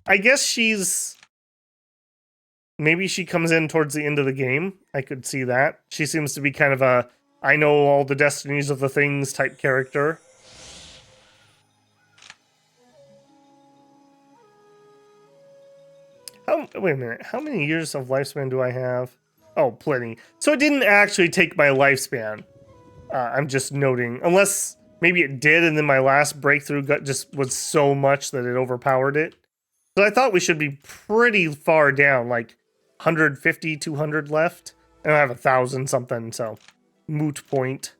I guess she's... Maybe she comes in towards the end of the game. I could see that. She seems to be kind of a I know all the destinies of the things type character. Wait a minute. How many years of lifespan do I have? Oh, plenty. So it didn't actually take my lifespan. I'm just noting. Unless maybe it did, and then my last breakthrough just was so much that it overpowered it. So I thought we should be pretty far down, like 150, 200 left. And I have 1,000 something, so moot point.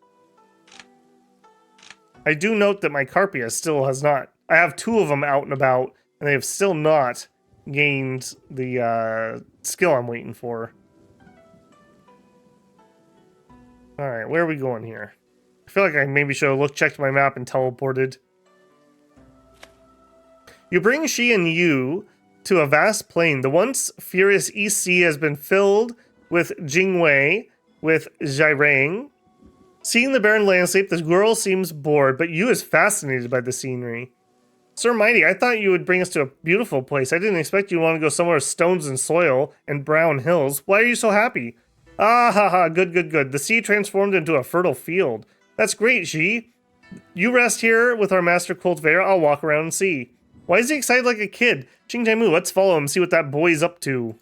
I do note that my Carpia still has not... I have 2 of them out and about, and they have still not gained the skill I'm waiting for. Alright, where are we going here? I feel like I maybe should have checked my map and teleported. You bring Shi and Yu to a vast plain. The once furious East Sea has been filled with Jingwei, with Zhairang. Seeing the barren landscape, the girl seems bored, but Yu is fascinated by the scenery. Sir Mighty, I thought you would bring us to a beautiful place. I didn't expect you to want to go somewhere with stones and soil and brown hills. Why are you so happy? Ah, ha, ha, good. The sea transformed into a fertile field. That's great, Xi. You rest here with our master cultivator. I'll walk around and see. Why is he excited like a kid? Ching Mu, let's follow him, see what that boy's up to.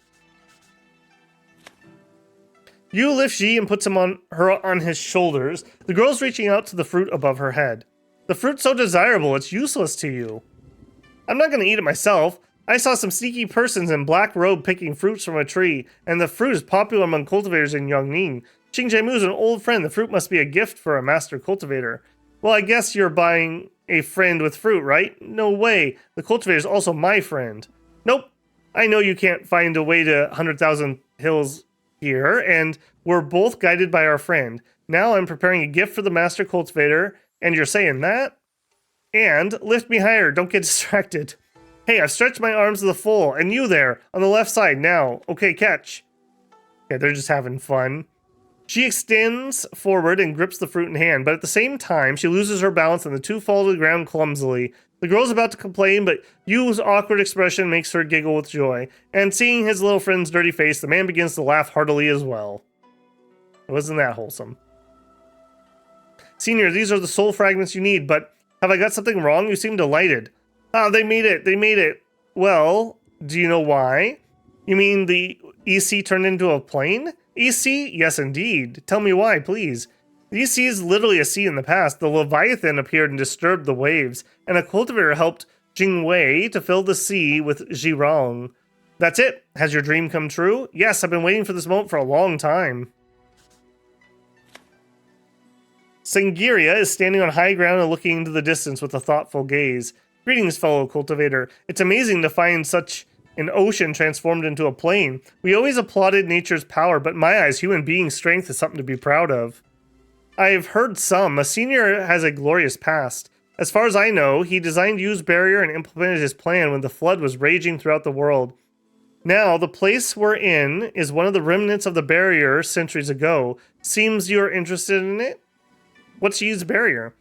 Yu lifts Xi and puts him on his shoulders. The girl's reaching out to the fruit above her head. The fruit's so desirable, it's useless to you. I'm not going to eat it myself. I saw some sneaky persons in black robe picking fruits from a tree, and the fruit is popular among cultivators in Yongning. Qingjiamu is an old friend. The fruit must be a gift for a master cultivator. Well, I guess you're buying a friend with fruit, right? No way. The cultivator is also my friend. Nope. I know you can't find a way to 100,000 hills here, and we're both guided by our friend. Now I'm preparing a gift for the master cultivator, and you're saying that? And lift me higher. Don't get distracted. Hey, I've stretched my arms to the full, and you there, on the left side now. Okay, catch. Okay, they're just having fun. She extends forward and grips the fruit in hand, but at the same time, she loses her balance and the two fall to the ground clumsily. The girl's about to complain, but Yu's awkward expression makes her giggle with joy. And seeing his little friend's dirty face, the man begins to laugh heartily as well. Wasn't that wholesome? Senior, these are the soul fragments you need, but have I got something wrong? You seem delighted. Ah, they made it. They made it. Well, do you know why? You mean the EC turned into a plane? EC? Yes, indeed. Tell me why, please. The EC is literally a sea in the past. The Leviathan appeared and disturbed the waves, and a cultivator helped Jingwei to fill the sea with Zhirong. That's it. Has your dream come true? Yes, I've been waiting for this moment for a long time. Sangiria is standing on high ground and looking into the distance with a thoughtful gaze. Greetings, fellow cultivator. It's amazing to find such an ocean transformed into a plane. We always applauded nature's power, but in my eyes, human being strength is something to be proud of. I've heard some. A senior has a glorious past. As far as I know, he designed Yu's barrier and implemented his plan when the flood was raging throughout the world. Now, the place we're in is one of the remnants of the barrier centuries ago. Seems you're interested in it? What's Yu's barrier?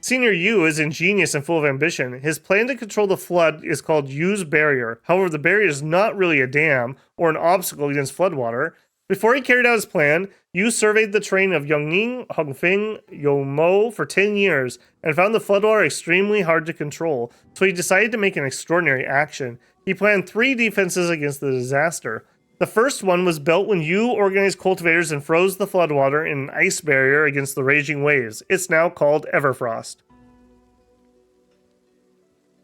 Senior Yu is ingenious and full of ambition. His plan to control the flood is called Yu's barrier. However, the barrier is not really a dam or an obstacle against floodwater. Before he carried out his plan, Yu surveyed the terrain of Yongning, Hongfeng, Youmo for 10 years and found the floodwater extremely hard to control, so he decided to make an extraordinary action. He planned 3 defenses against the disaster. The first one was built when Yu organized cultivators and froze the floodwater in an ice barrier against the raging waves. It's now called Everfrost.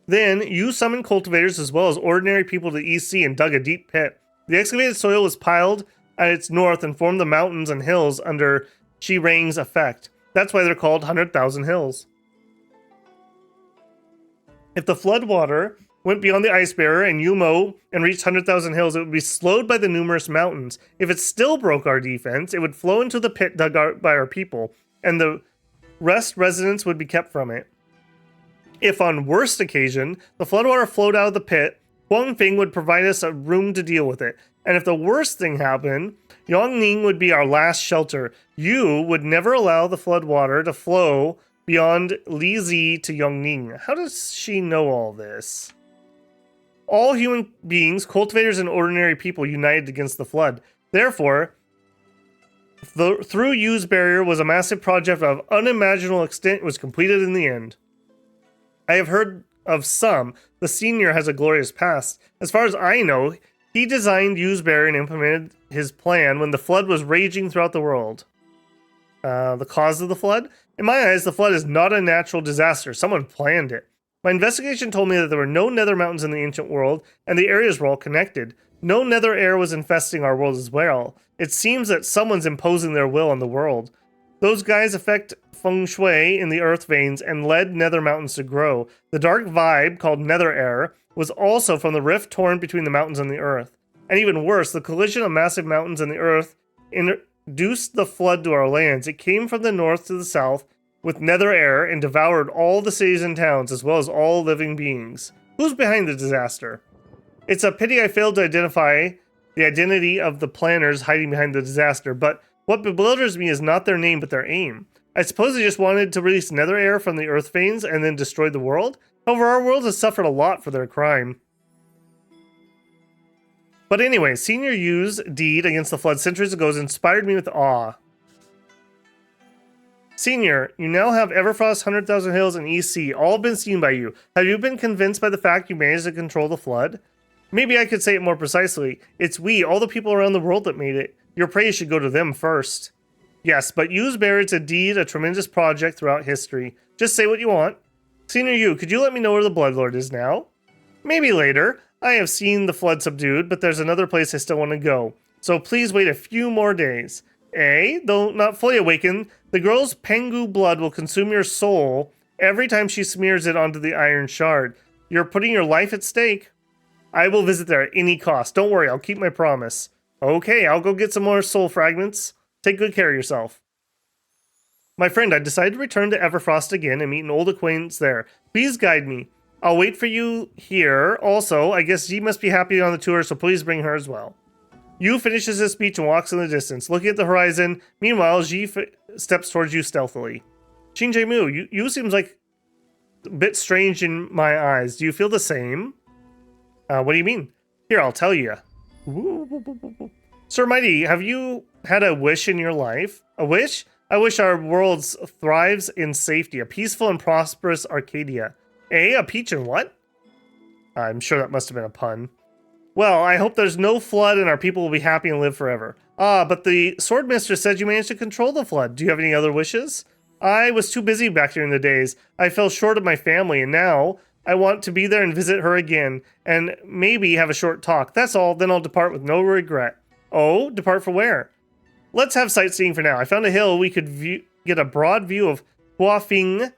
Then, Yu summoned cultivators as well as ordinary people to the EC and dug a deep pit. The excavated soil was piled at its north and formed the mountains and hills under Qirang's effect. That's why they're called 100,000 Hills. If the floodwater went beyond the ice barrier and Yumo and reached 100,000 Hills, it would be slowed by the numerous mountains. If it still broke our defense, it would flow into the pit dug by our people, and the residents would be kept from it. If on worst occasion, the floodwater flowed out of the pit, Guangfeng would provide us a room to deal with it. And if the worst thing happened, Yongning would be our last shelter. Yu would never allow the floodwater to flow beyond Lizi to Yongning. How does she know all this? All human beings, cultivators, and ordinary people united against the flood. Therefore, through Yu's barrier was a massive project of unimaginable extent. It was completed in the end. I have heard of some. The senior has a glorious past. As far as I know, he designed Yu's barrier and implemented his plan when the flood was raging throughout the world. The cause of the flood? In my eyes, the flood is not a natural disaster. Someone planned it. My investigation told me that there were no nether mountains in the ancient world, and the areas were all connected. No nether air was infesting our world as well. It seems that someone's imposing their will on the world. Those guys affect feng shui in the earth veins and led nether mountains to grow. The dark vibe, called nether air, was also from the rift torn between the mountains and the earth. And even worse, the collision of massive mountains and the earth induced the flood to our lands. It came from the north to the south with nether air and devoured all the cities and towns as well as all living beings. Who's behind the disaster? It's a pity I failed to identify the identity of the planners hiding behind the disaster, but what bewilders me is not their name but their aim. I suppose they just wanted to release nether air from the earth veins and then destroy the world? However, our world has suffered a lot for their crime. But anyway, Senior Yu's deed against the flood centuries ago has inspired me with awe. Senior, you now have Everfrost, 100,000 Hills, and EC, all been seen by you. Have you been convinced by the fact you managed to control the flood? Maybe I could say it more precisely. It's we, all the people around the world that made it. Your praise should go to them first. Yes, but Yu's barrier's indeed a tremendous project throughout history. Just say what you want. Senior Yu, could you let me know where the Bloodlord is now? Maybe later. I have seen the flood subdued, but there's another place I still want to go. So please wait a few more days. Though not fully awakened, the girl's Pengu blood will consume your soul every time she smears it onto the iron shard. You're putting your life at stake. I will visit there at any cost. Don't worry, I'll keep my promise. Okay, I'll go get some more soul fragments. Take good care of yourself. My friend, I decided to return to Everfrost again and meet an old acquaintance there. Please guide me. I'll wait for you here. Also, I guess Yi must be happy on the tour, so please bring her as well. Yu finishes his speech and walks in the distance, looking at the horizon. Meanwhile, Yi steps towards you stealthily. Xinjie, you seems like a bit strange in my eyes. Do you feel the same? What do you mean? Here, I'll tell you. Sir Mighty, have you had a wish in your life? A wish? I wish our world thrives in safety, a peaceful and prosperous Arcadia. A peach and what? I'm sure that must have been a pun. Well, I hope there's no flood and our people will be happy and live forever. But the Swordmaster said you managed to control the flood. Do you have any other wishes? I was too busy back during the days. I fell short of my family, and now I want to be there and visit her again, and maybe have a short talk. That's all, then I'll depart with no regret. Oh, depart for where? Let's have sightseeing for now. I found a hill we could get a broad view of Huafing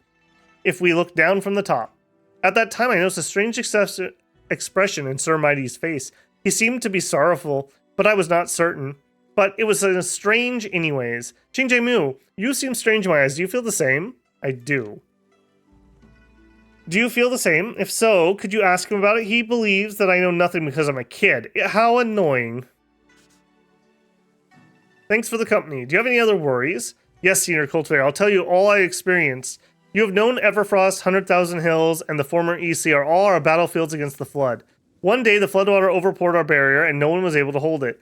if we look down from the top. At that time, I noticed a strange expression in Sir Mighty's face. He seemed to be sorrowful, but I was not certain. But it was strange anyways. Xinjie, you seem strange in my eyes. Do you feel the same? I do. Do you feel the same? If so, could you ask him about it? He believes that I know nothing because I'm a kid. How annoying. Thanks for the company. Do you have any other worries? Yes, Senior Cultivator. I'll tell you all I experienced. You have known Everfrost, 100,000 Hills, and the former EC are all our battlefields against the flood. One day, the floodwater overpoured our barrier, and no one was able to hold it.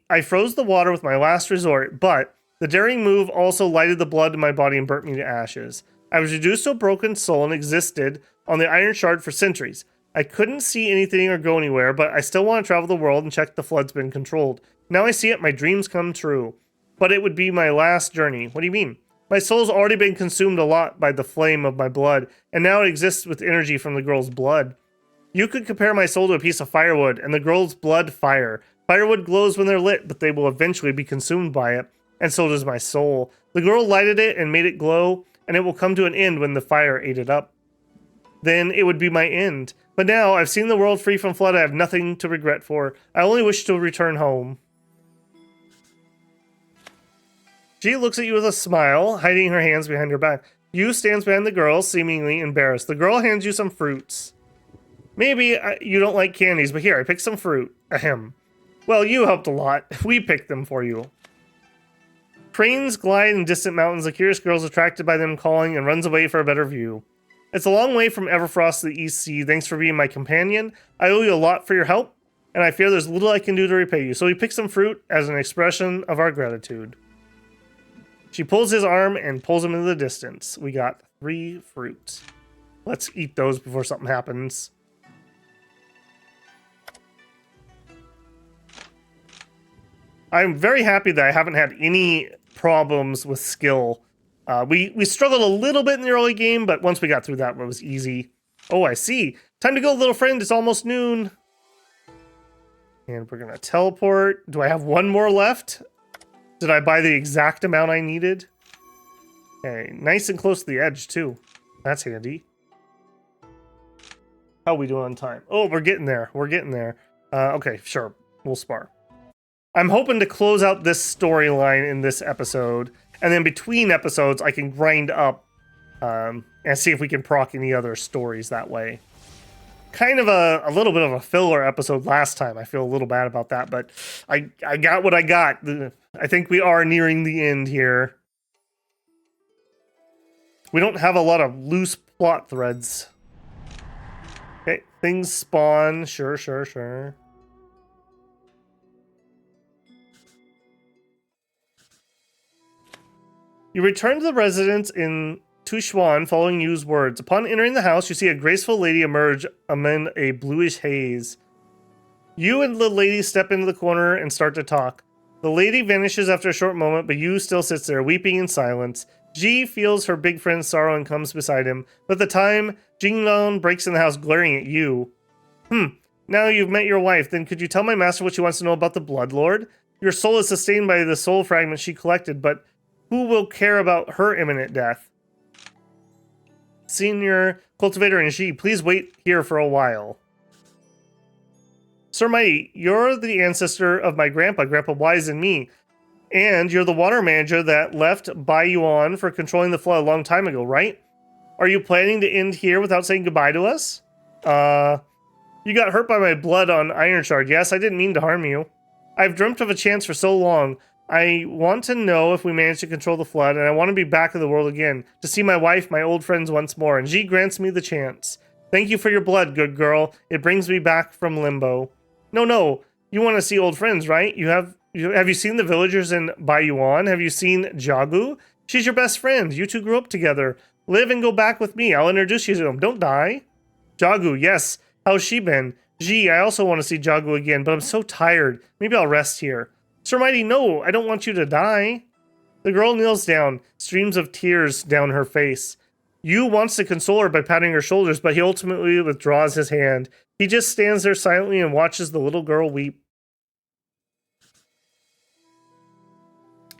I froze the water with my last resort, but the daring move also lighted the blood in my body and burnt me to ashes. I was reduced to a broken soul and existed on the Iron Shard for centuries. I couldn't see anything or go anywhere, but I still want to travel the world and check the flood's been controlled. Now I see it, my dreams come true. But it would be my last journey. What do you mean? My soul's already been consumed a lot by the flame of my blood, and now it exists with energy from the girl's blood. You could compare my soul to a piece of firewood, and the girl's blood fire. Firewood glows when they're lit, but they will eventually be consumed by it, and so does my soul. The girl lighted it and made it glow, and it will come to an end when the fire ate it up. Then it would be my end. But now, I've seen the world free from flood, I have nothing to regret for. I only wish to return home. She looks at you with a smile, hiding her hands behind her back. Yu stands behind the girl, seemingly embarrassed. The girl hands you some fruits. Maybe you don't like candies, but here, I picked some fruit. Ahem. Well, you helped a lot. We picked them for you. Cranes glide in distant mountains. The curious girl is attracted by them calling and runs away for a better view. It's a long way from Everfrost to the EC. Thanks for being my companion. I owe you a lot for your help, and I fear there's little I can do to repay you. So we picked some fruit as an expression of our gratitude. She pulls his arm and pulls him into the distance. We got 3 fruits. Let's eat those before something happens. I'm very happy that I haven't had any problems with skill. We struggled a little bit in the early game, but once we got through that, it was easy. Oh, I see. Time to go, little friend. It's almost noon. And we're going to teleport. Do I have one more left? Did I buy the exact amount I needed? Okay, nice and close to the edge, too. That's handy. How are we doing on time? Oh, we're getting there. We're getting there. Okay, sure. We'll spar. I'm hoping to close out this storyline in this episode, and then between episodes, I can grind up and see if we can proc any other stories that way. Kind of a little bit of a filler episode last time. I feel a little bad about that, but I got what I got. I think we are nearing the end here. We don't have a lot of loose plot threads. Okay, things spawn. Sure. You return to the residence in Tushan following Yu's words. Upon entering the house, you see a graceful lady emerge amid a bluish haze. You and the lady step into the corner and start to talk. The lady vanishes after a short moment, but Yu still sits there, weeping in silence. Ji feels her big friend's sorrow and comes beside him, but at the time, Jinglong breaks in the house glaring at Yu. Now you've met your wife, then could you tell my master what she wants to know about the Bloodlord? Your soul is sustained by the soul fragment she collected, but who will care about her imminent death? Senior Cultivator and Xi, please wait here for a while. Sir Mighty, you're the ancestor of my grandpa, Grandpa Wise, and me. And you're the water manager that left Baiyuan for controlling the flood a long time ago, right? Are you planning to end here without saying goodbye to us? You got hurt by my blood on Iron Shard. Yes, I didn't mean to harm you. I've dreamt of a chance for so long. I want to know if we manage to control the flood, and I want to be back in the world again, to see my wife, my old friends once more, and Xi grants me the chance. Thank you for your blood, good girl. It brings me back from limbo. No, you want to see old friends, right? Have you seen the villagers in Baiyuan? Have you seen Jagu? She's your best friend. You two grew up together. Live and go back with me. I'll introduce you to them. Don't die. Jagu, yes. How's she been? Gee, I also want to see Jagu again, but I'm so tired. Maybe I'll rest here. Sir Mighty, no, I don't want you to die. The girl kneels down, streams of tears down her face. Yu wants to console her by patting her shoulders, but he ultimately withdraws his hand. He just stands there silently and watches the little girl weep.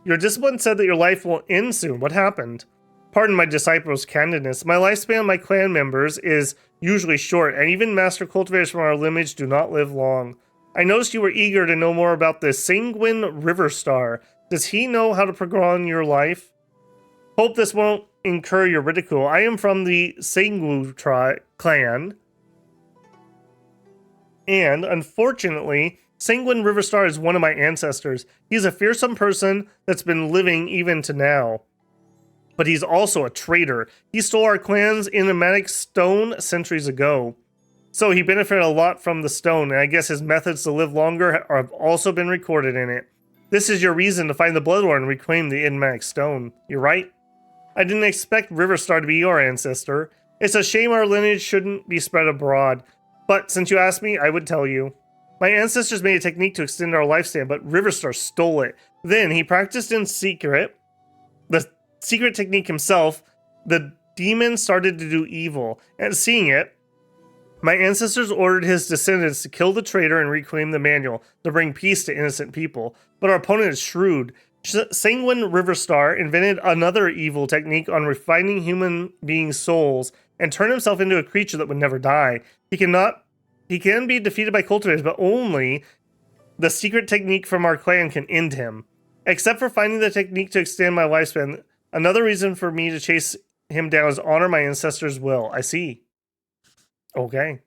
Your discipline said that your life will end soon. What happened? Pardon my disciples' candidness. My lifespan of my clan members is usually short, and even master cultivators from our lineage do not live long. I noticed you were eager to know more about the Sanguine River Star. Does he know how to prolong your life? Hope this won't incur your ridicule. I am from the Sangu clan, and unfortunately, Sanguine River Star is one of my ancestors. He's a fearsome person that's been living even to now. But he's also a traitor. He stole our clan's enigmatic stone centuries ago. So he benefited a lot from the stone, and I guess his methods to live longer have also been recorded in it. This is your reason to find the Bloodlord and reclaim the enigmatic stone. You're right. I didn't expect Riverstar to be your ancestor. It's a shame our lineage shouldn't be spread abroad. But since you asked me, I would tell you. My ancestors made a technique to extend our lifespan, but Riverstar stole it. Then he practiced in secret. The secret technique himself, the demon started to do evil. And seeing it, my ancestors ordered his descendants to kill the traitor and reclaim the manual to bring peace to innocent people. But our opponent is shrewd. Sanguine Riverstar invented another evil technique on refining human beings' souls and turned himself into a creature that would never die. He can be defeated by cultivators, but only the secret technique from our clan can end him. Except for finding the technique to extend my lifespan, another reason for me to chase him down is honor my ancestors' will. I see. Okay.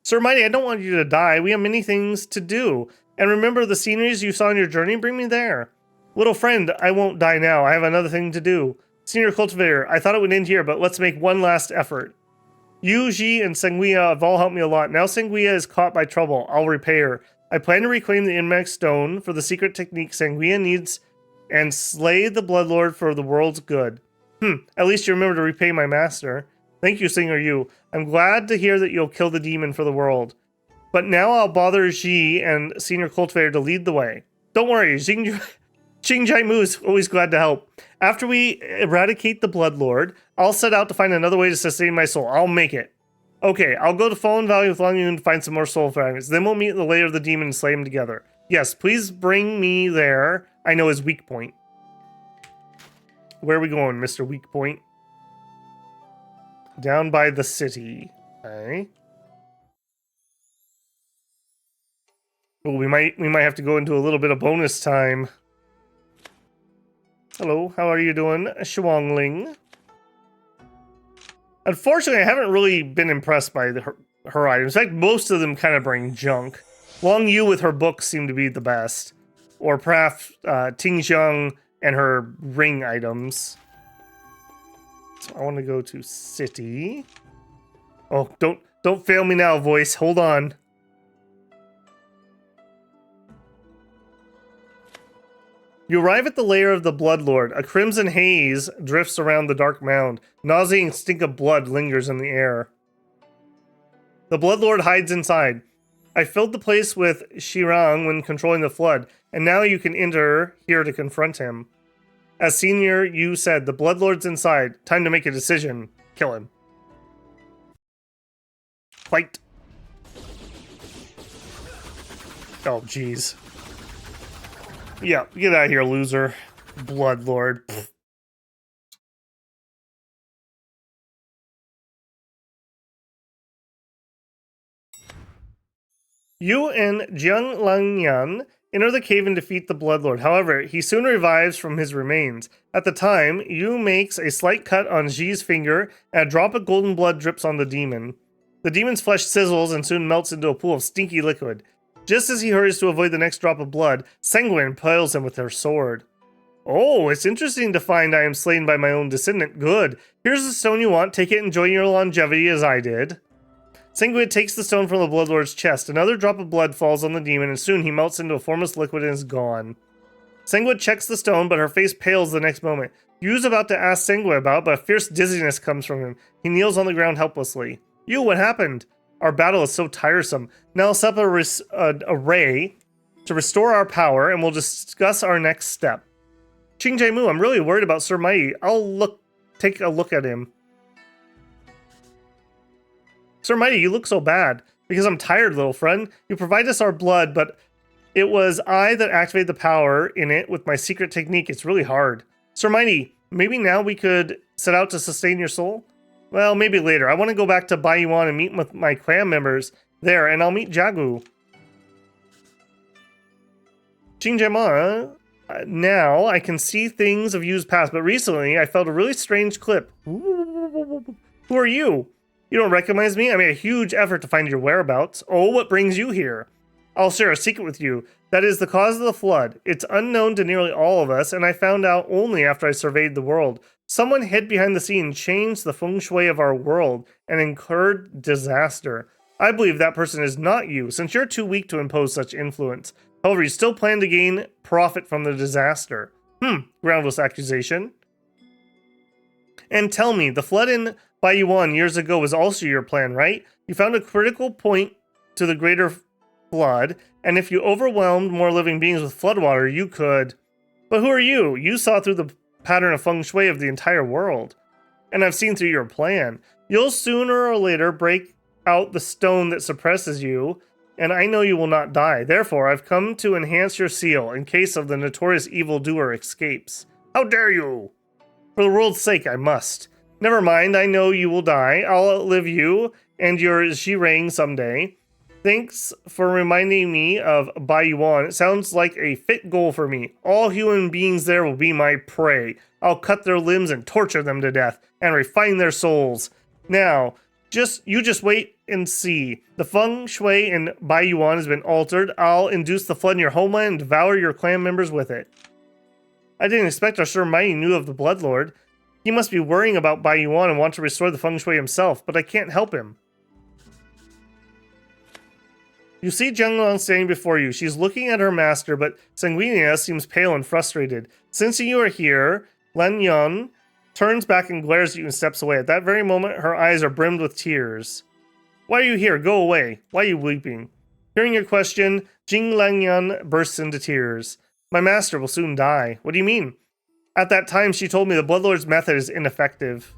Sir Mighty, I don't want you to die. We have many things to do. And remember the sceneries you saw on your journey? Bring me there. Little friend, I won't die now. I have another thing to do. Senior Cultivator, I thought it would end here, but let's make one last effort. Yu, Ji, and Xianxia have all helped me a lot. Now Xianxia is caught by trouble. I'll repay her. I plan to reclaim the enigmatic stone for the secret technique Xianxia needs and slay the Bloodlord for the world's good. At least you remember to repay my master. Thank you, Singer Yu. I'm glad to hear that you'll kill the demon for the world. But now I'll bother Xi and Senior Cultivator to lead the way. Don't worry, Xingjai Mu is always glad to help. After we eradicate the Bloodlord, I'll set out to find another way to sustain my soul. I'll make it. Okay, I'll go to Fallen Valley with Long Yun to find some more soul fragments. Then we'll meet in the lair of the demon and slay him together. Yes, please bring me there. I know his weak point. Where are we going, Mr. Weak Point? Down by the city. Okay. Oh, we might have to go into a little bit of bonus time. Hello, how are you doing, Shuangling? Unfortunately, I haven't really been impressed by her items. In fact, most of them kind of bring junk. Long Yu with her books seem to be the best. Or perhaps Tingxiang and her ring items. So I want to go to city. Oh, don't fail me now, voice. Hold on. You arrive at the lair of the Bloodlord. A crimson haze drifts around the dark mound. Nauseating stink of blood lingers in the air. The Bloodlord hides inside. I filled the place with Shirang when controlling the flood, and now you can enter here to confront him. As Senior Yu said, the Bloodlord's inside. Time to make a decision. Kill him. Fight. Oh, jeez. Yeah, get out of here, loser. Bloodlord. Pfft. You and Jiang Langyan enter the cave and defeat the Bloodlord. However, he soon revives from his remains. At the time, Yu makes a slight cut on Ji's finger, and a drop of golden blood drips on the demon. The demon's flesh sizzles and soon melts into a pool of stinky liquid. Just as he hurries to avoid the next drop of blood, Sanguine impales him with her sword. Oh, it's interesting to find I am slain by my own descendant. Good. Here's the stone you want. Take it and enjoy your longevity as I did. Sanguine takes the stone from the Bloodlord's chest. Another drop of blood falls on the demon, and soon he melts into a formless liquid and is gone. Sanguine checks the stone, but her face pales the next moment. Yu's about to ask Sanguine about it, but a fierce dizziness comes from him. He kneels on the ground helplessly. Yu, what happened? Our battle is so tiresome. Now let's set up a ray to restore our power, and we'll discuss our next step. Ching Mu, I'm really worried about Sir Mighty. Take a look at him. Sir Mighty, you look so bad. Because I'm tired, little friend. You provide us our blood, but it was I that activated the power in it with my secret technique. It's really hard. Sir Mighty, maybe now we could set out to sustain your soul? Well, maybe later. I want to go back to Baiyuan and meet with my clan members there, and I'll meet Jagu. Qingjama, now I can see things of Yu's past, but recently I felt a really strange clip. Who are you? You don't recognize me? I made a huge effort to find your whereabouts. Oh, what brings you here? I'll share a secret with you. That is the cause of the flood. It's unknown to nearly all of us, and I found out only after I surveyed the world. Someone hid behind the scene, changed the feng shui of our world, and incurred disaster. I believe that person is not you, since you're too weak to impose such influence. However, you still plan to gain profit from the disaster. Groundless accusation. And tell me, the flood in Baiyuan years ago was also your plan, right? You found a critical point to the greater flood, and if you overwhelmed more living beings with floodwater, you could... But who are you? You saw through the pattern of feng shui of the entire world. And I've seen through your plan. You'll sooner or later break out the stone that suppresses you, and I know you will not die. Therefore, I've come to enhance your seal in case of the notorious evildoer escapes. How dare you? For the world's sake, I must. Never mind, I know you will die. I'll outlive you and your Zhirang someday. Thanks for reminding me of Baiyuan. It sounds like a fit goal for me. All human beings there will be my prey. I'll cut their limbs and torture them to death and refine their souls. Now, you just wait and see. The feng shui in Baiyuan has been altered. I'll induce the flood in your homeland and devour your clan members with it. I didn't expect our Sir Mighty knew of the Bloodlord. He must be worrying about Baiyuan and want to restore the feng shui himself, but I can't help him. You see Zhenglang standing before you. She's looking at her master, but Sanguinea seems pale and frustrated. Sensing you are here, Lan Yun turns back and glares at you and steps away. At that very moment, her eyes are brimmed with tears. Why are you here? Go away. Why are you weeping? Hearing your question, Jing Langyun bursts into tears. My master will soon die. What do you mean? At that time, she told me the Bloodlord's method is ineffective.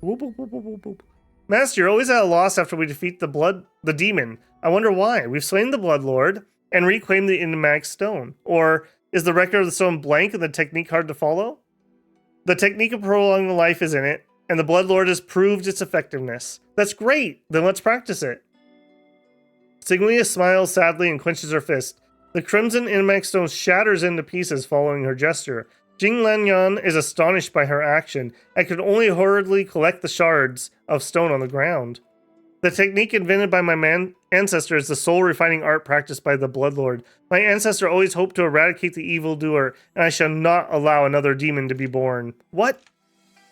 Whoop, whoop, whoop, whoop, whoop. Master, you're always at a loss after we defeat the demon. I wonder why. We've slain the Bloodlord and reclaimed the enigmatic stone. Or is the record of the stone blank and the technique hard to follow? The technique of prolonging life is in it, and the Bloodlord has proved its effectiveness. That's great. Then let's practice it. Signia smiles sadly and clenches her fist. The crimson enigmatic stone shatters into pieces following her gesture. Jing Lanyan is astonished by her action and could only hurriedly collect the shards of stone on the ground. The technique invented by my ancestor is the soul-refining art practiced by the Bloodlord. My ancestor always hoped to eradicate the evildoer, and I shall not allow another demon to be born. What?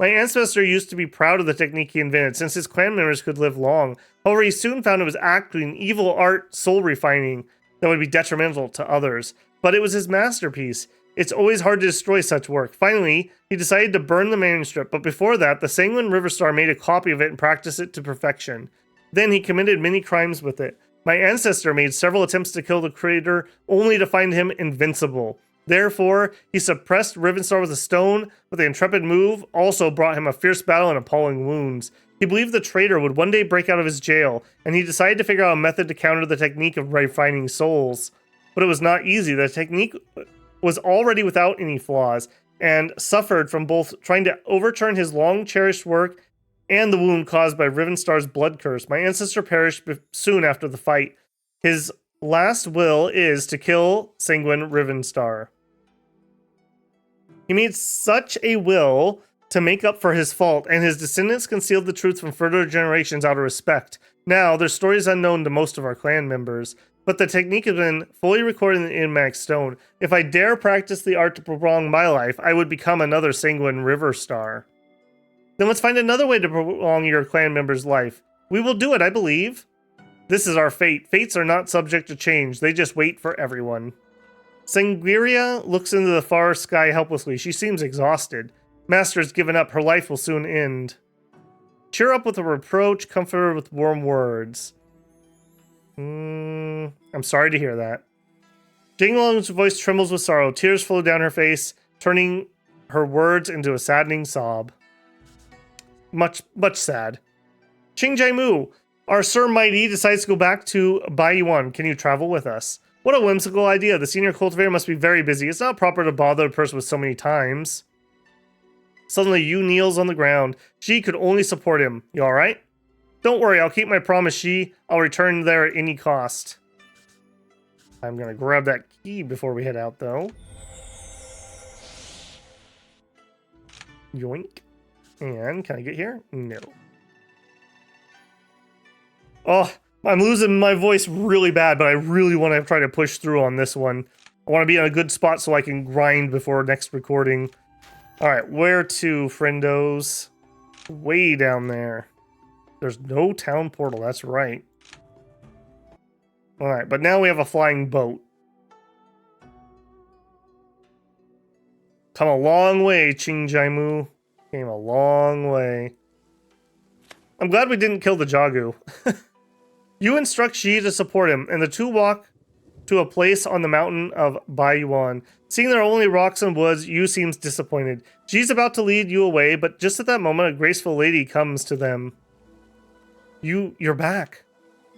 My ancestor used to be proud of the technique he invented, since his clan members could live long. However, he soon found it was actually evil art soul-refining that would be detrimental to others. But it was his masterpiece. It's always hard to destroy such work. Finally, he decided to burn the manuscript, but before that, the Sanguine Riverstar made a copy of it and practiced it to perfection. Then he committed many crimes with it. My ancestor made several attempts to kill the creator, only to find him invincible. Therefore, he suppressed Rivenstar with a stone, but the intrepid move also brought him a fierce battle and appalling wounds. He believed the traitor would one day break out of his jail, and he decided to figure out a method to counter the technique of refining souls. but it was not easy. The technique was already without any flaws, and suffered from both trying to overturn his long-cherished work and the wound caused by Rivenstar's blood curse. My ancestor perished soon after the fight. His last will is to kill Sanguine Rivenstar. He made such a will to make up for his fault, and his descendants concealed the truth from further generations out of respect. Now, their story is unknown to most of our clan members, but the technique has been fully recorded in the Inmax Stone. If I dare practice the art to prolong my life, I would become another Sanguine Riverstar. Then let's find another way to prolong your clan member's life. We will do it, I believe. This is our fate. Fates are not subject to change. They just wait for everyone. Sangiria looks into the far sky helplessly. She seems exhausted. Master has given up. Her life will soon end. Cheer up with a reproach, comfort her with warm words. I'm sorry to hear that. Jinglong's voice trembles with sorrow. Tears flow down her face, turning her words into a saddening sob. Much sad. Qing Jaimu, our Sir Mighty decides to go back to Baiyuan. Can you travel with us? What a whimsical idea. The senior cultivator must be very busy. It's not proper to bother a person with so many times. Suddenly, Yu kneels on the ground. She could only support him. You alright? Don't worry, I'll keep my promise, Shi. I'll return there at any cost. I'm gonna grab that key before we head out, though. Yoink. And can I get here? No. Oh, I'm losing my voice really bad, but I really want to try to push through on this one. I want to be in a good spot so I can grind before next recording. Alright, where to, friendos? Way down there. There's no town portal, that's right. Alright, but now we have a flying boat. Come a long way, Qing Jaimu. Came a long way. I'm glad we didn't kill the Jagu. You instruct Xi to support him, and the two walk to a place on the mountain of Baiyuan. Seeing there are only rocks and woods, Yu seems disappointed. Xi's about to lead you away, but just at that moment, a graceful lady comes to them. You're back.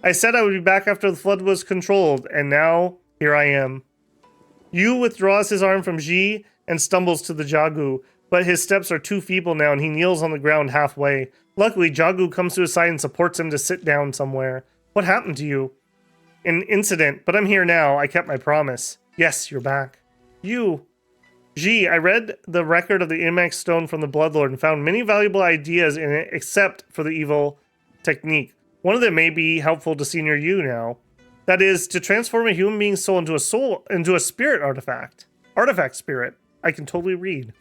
I said I would be back after the flood was controlled, and now, here I am. Yu withdraws his arm from Xi and stumbles to the Jagu, but his steps are too feeble now, and he kneels on the ground halfway. Luckily, Jagu comes to his side and supports him to sit down somewhere. What happened to you? An incident, but I'm here now. I kept my promise. Yes, you're back. You. Xi, I read the record of the Inmax Stone from the Bloodlord and found many valuable ideas in it, except for the evil technique. One of them may be helpful to Senior Yu now. That is, to transform a human being's soul into a spirit artifact. Artifact spirit. I can totally read.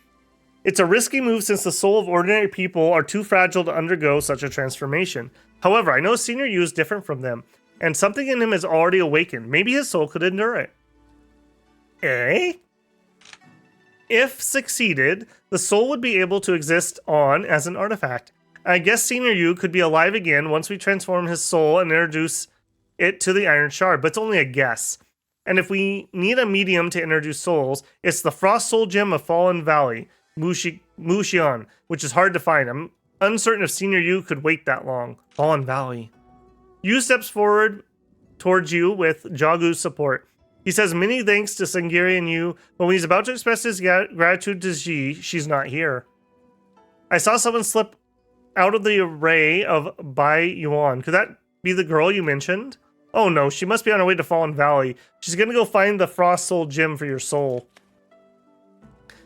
It's a risky move since the soul of ordinary people are too fragile to undergo such a transformation. However, I know Senior Yu is different from them, and something in him has already awakened. Maybe his soul could endure it. Eh? If succeeded, the soul would be able to exist on as an artifact. I guess Senior Yu could be alive again once we transform his soul and introduce it to the Iron Shard, but it's only a guess. And if we need a medium to introduce souls, it's the Frost Soul Gem of Fallen Valley, Muxian, which is hard to find. I'm uncertain if Senior Yu could wait that long. Fallen Valley. Yu steps forward towards you with Jagu's support. He says many thanks to Sangiri and Yu, but when he's about to express his gratitude to Xi, she's not here. I saw someone slip out of the array of Bai Yuan. Could that be the girl you mentioned? Oh no, she must be on her way to Fallen Valley. She's gonna go find the Frost Soul Gem for your soul.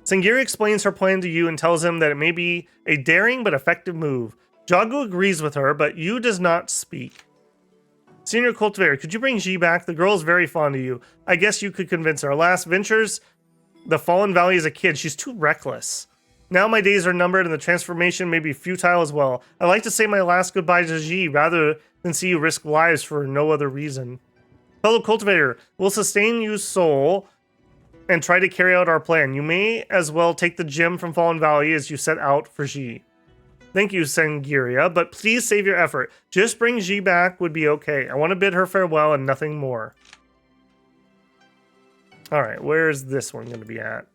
Sangiri explains her plan to Yu and tells him that it may be a daring but effective move. Jagu agrees with her, but Yu does not speak. Senior Cultivator, could you bring Xi back? The girl is very fond of you. I guess you could convince her. Alas, ventures the Fallen Valley as a kid. She's too reckless. Now my days are numbered and the transformation may be futile as well. I'd like to say my last goodbye to Xi rather than see you risk lives for no other reason. Fellow Cultivator, we'll sustain Yu's soul and try to carry out our plan. You may as well take the gem from Fallen Valley as you set out for Xi. Thank you, Sangiria, but please save your effort. Just bring Xi back would be okay. I want to bid her farewell and nothing more. Alright, where's this one going to be at?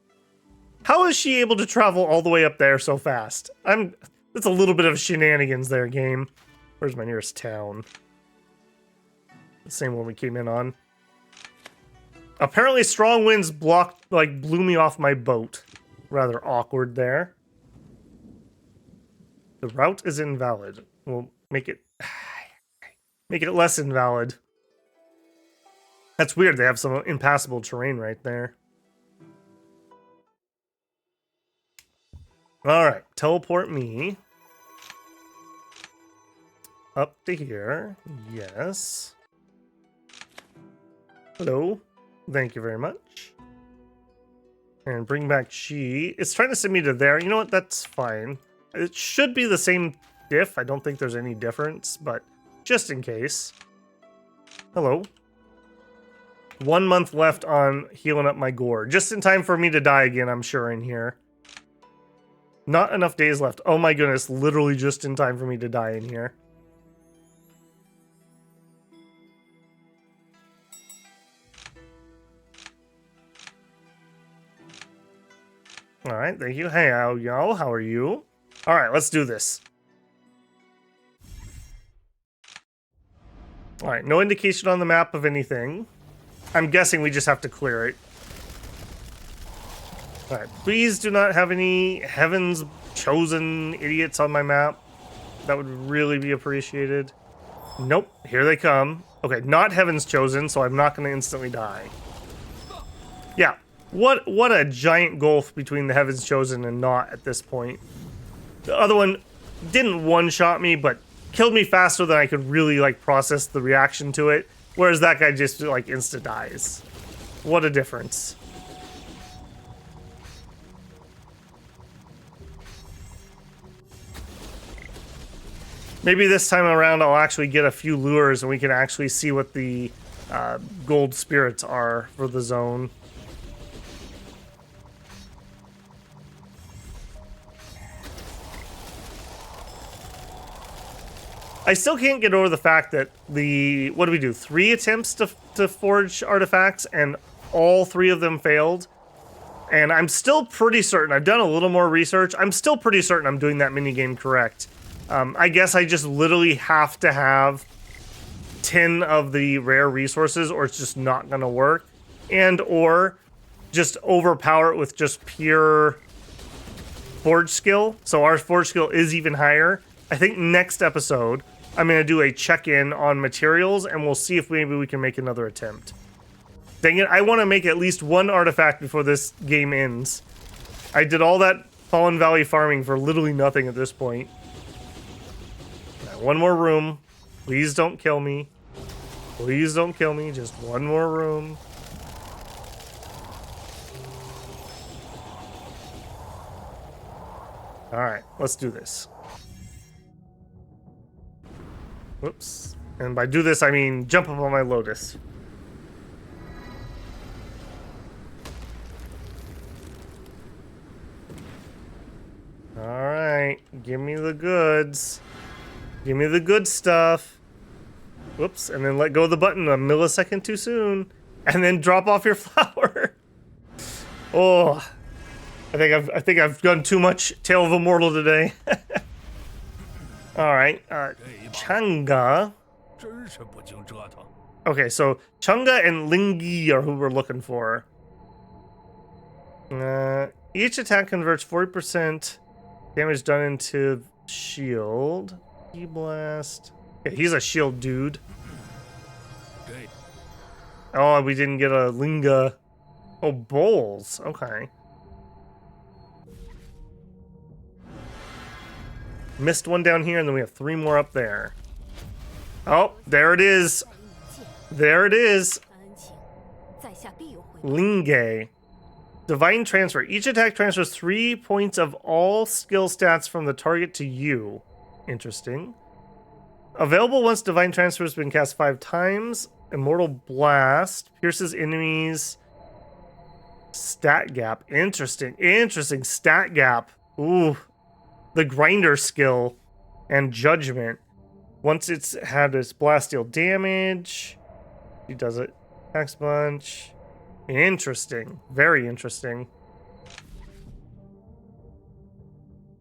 How is she able to travel all the way up there so fast? That's a little bit of shenanigans there, game. Where's my nearest town? The same one we came in on. Apparently strong winds blocked, like, blew me off my boat. Rather awkward there. The route is invalid. We'll make it less invalid. That's weird. They have some impassable terrain right there. All right, teleport me up to here. Yes. Hello. Thank you very much. And bring back she. It's trying to send me to there. You know what? That's fine. It should be the same diff. I don't think there's any difference, but just in case. Hello. 1 month left on healing up my gore. Just in time for me to die again, I'm sure, in here. Not enough days left. Oh my goodness, literally just in time for me to die in here. Alright, thank you. Hey, y'all, how are you? Alright, let's do this. Alright, no indication on the map of anything. I'm guessing we just have to clear it. Alright, please do not have any Heaven's Chosen idiots on my map. That would really be appreciated. Nope, here they come. Okay, not Heaven's Chosen, so I'm not going to instantly die. Yeah, what a giant gulf between the Heaven's Chosen and not at this point. The other one didn't one-shot me, but killed me faster than I could really, like, process the reaction to it. Whereas that guy just, like, insta-dies. What a difference. Maybe this time around I'll actually get a few lures and we can actually see what the gold spirits are for the zone. I still can't get over the fact that the, what do we do, 3 attempts to forge artifacts and all 3 of them failed. And I'm still pretty certain, I've done a little more research, I'm still pretty certain I'm doing that minigame correct. I guess I just literally have to have 10 of the rare resources or it's just not gonna work. And or just overpower it with just pure forge skill. So our forge skill is even higher. I think next episode, I'm gonna do a check-in on materials and we'll see if maybe we can make another attempt. Dang it, I wanna make at least 1 artifact before this game ends. I did all that Fallen Valley farming for literally nothing at this point. 1 more room. Please don't kill me. Please don't kill me. Just 1 more room. Alright, let's do this. Whoops. And by do this, I mean jump up on my lotus. Alright, give me the goods. Give me the good stuff. Whoops, and then let go of the button a millisecond too soon. And then drop off your flower. Oh, I think I've done too much Tale of Immortal today. Alright, Changa. Okay, so Changa and Lingi are who we're looking for. Each attack converts 40% damage done into shield. Blast. Yeah, he's a shield dude. Oh, we didn't get a Linga. Oh, bowls. Okay. Missed one down here, and then we have 3 more up there. Oh, there it is. There it is. Linge. Divine Transfer. Each attack transfers 3 points of all skill stats from the target to you. Interesting. Available once Divine Transfer has been cast 5 times. Immortal Blast. Pierces enemies. Stat Gap. Interesting. Interesting. Stat Gap. Ooh. The Grinder skill. And Judgment. Once it's had its blast deal damage. He does it. Axe Bunch. Interesting. Very interesting.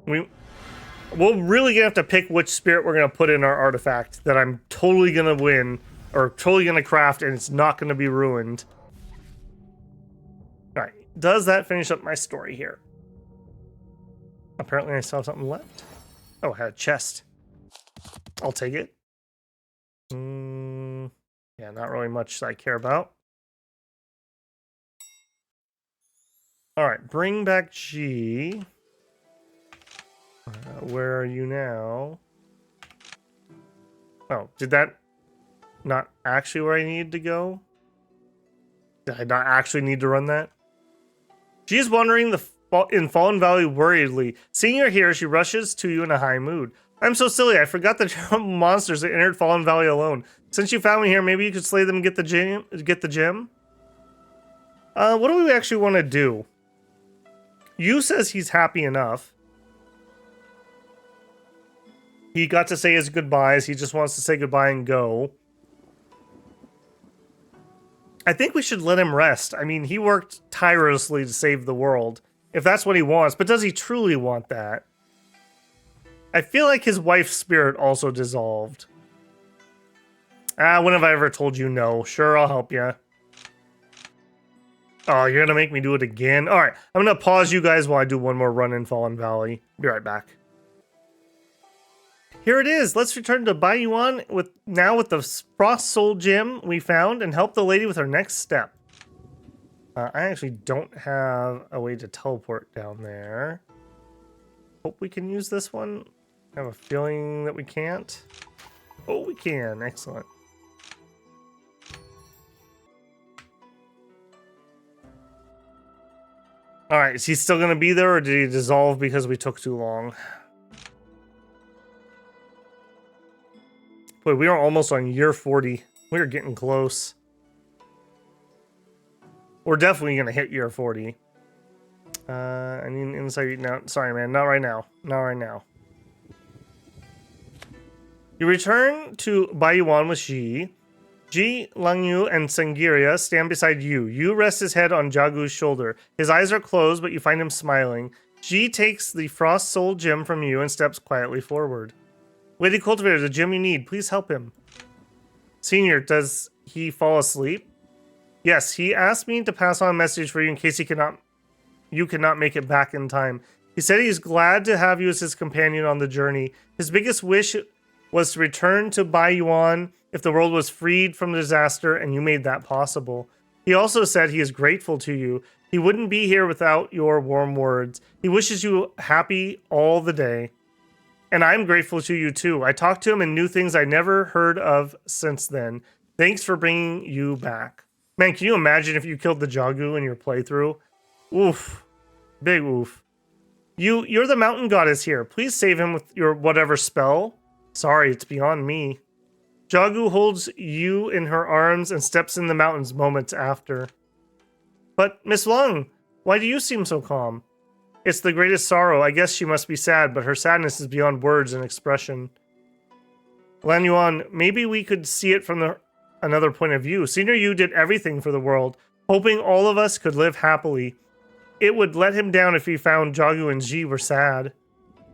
We're really gonna have to pick which spirit we're gonna put in our artifact that I'm totally gonna win, or totally gonna craft, and it's not gonna be ruined. All right, does that finish up my story here? Apparently I still have something left. Oh, I had a chest. I'll take it. Yeah, not really much I care about. All right, bring back G. Where are you now? Oh, did that not actually where I needed to go? Did I not actually need to run that? She's wandering in Fallen Valley worriedly. Seeing you here, she rushes to you in a high mood. I'm so silly, I forgot the terrible monsters that entered Fallen Valley alone. Since you found me here, maybe you could slay them and get the gem? What do we actually want to do? Yu says he's happy enough. He got to say his goodbyes. He just wants to say goodbye and go. I think we should let him rest. I mean, he worked tirelessly to save the world. If that's what he wants. But does he truly want that? I feel like his wife's spirit also dissolved. When have I ever told you no? Sure, I'll help you. Oh, you're gonna make me do it again? Alright, I'm gonna pause you guys while I do one more run in Fallen Valley. Be right back. Here it is. Let's return to Baiyuan with the Frost Soul Gem we found and help the lady with her next step. I actually don't have a way to teleport down there. Hope we can use this one. I have a feeling that we can't. Oh, we can. Excellent. Alright, is he still going to be there or did he dissolve because we took too long? Boy, we are almost on year 40. We're getting close. We're definitely going to hit year 40. I need insight now. Sorry, man. Not right now. Not right now. You return to Baiyuan with Ji. Ji, Langyu, and Sangiria stand beside you. You rest his head on Jagu's shoulder. His eyes are closed, but you find him smiling. Ji takes the Frost Soul Gem from you and steps quietly forward. Lady Cultivator, the gem you need. Please help him. Senior, does he fall asleep? Yes, he asked me to pass on a message for you in case you cannot make it back in time. He said he's glad to have you as his companion on the journey. His biggest wish was to return to Baiyuan if the world was freed from disaster, and you made that possible. He also said he is grateful to you. He wouldn't be here without your warm words. He wishes you happy all the day. And I'm grateful to you too. I talked to him and knew things I never heard of since then. Thanks for bringing you back. Man, can you imagine if you killed the Jagu in your playthrough? Oof. Big oof. You're the mountain goddess here. Please save him with your whatever spell. Sorry, it's beyond me. Jagu holds you in her arms and steps in the mountains moments after. But, Miss Lung, why do you seem so calm? It's the greatest sorrow. I guess she must be sad, but her sadness is beyond words and expression. Lan Yuan, maybe we could see it from another point of view. Senior Yu did everything for the world, hoping all of us could live happily. It would let him down if he found Jagu and Ji were sad.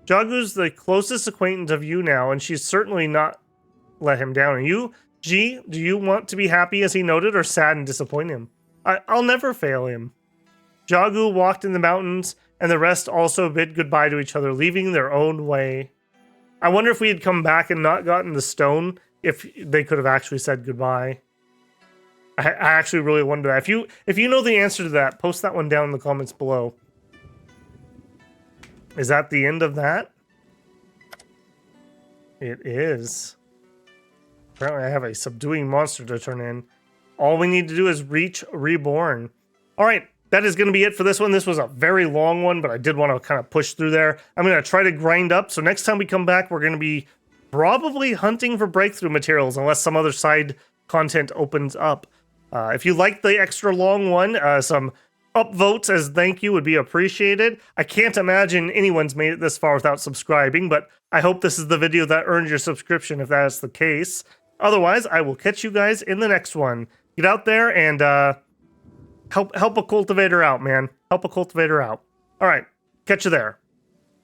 Jagu's the closest acquaintance of you now, and she's certainly not let him down. And you, Ji, do you want to be happy as he noted, or sad and disappoint him? I'll never fail him. Jagu walked in the mountains, and the rest also bid goodbye to each other, leaving their own way. I wonder if we had come back and not gotten the stone, if they could have actually said goodbye. I actually really wonder that. If you know the answer to that, post that one down in the comments below. Is that the end of that? It is. Apparently I have a subduing monster to turn in. All we need to do is reach Reborn. Alright, that is going to be it for this one. This was a very long one, but I did want to kind of push through there. I'm going to try to grind up, so next time we come back, we're going to be probably hunting for breakthrough materials, unless some other side content opens up. If you like the extra long one, some upvotes as thank you would be appreciated. I can't imagine anyone's made it this far without subscribing, but I hope this is the video that earns your subscription if that is the case. Otherwise, I will catch you guys in the next one. Get out there and help a cultivator out, man. Help a cultivator out. All right, catch you there.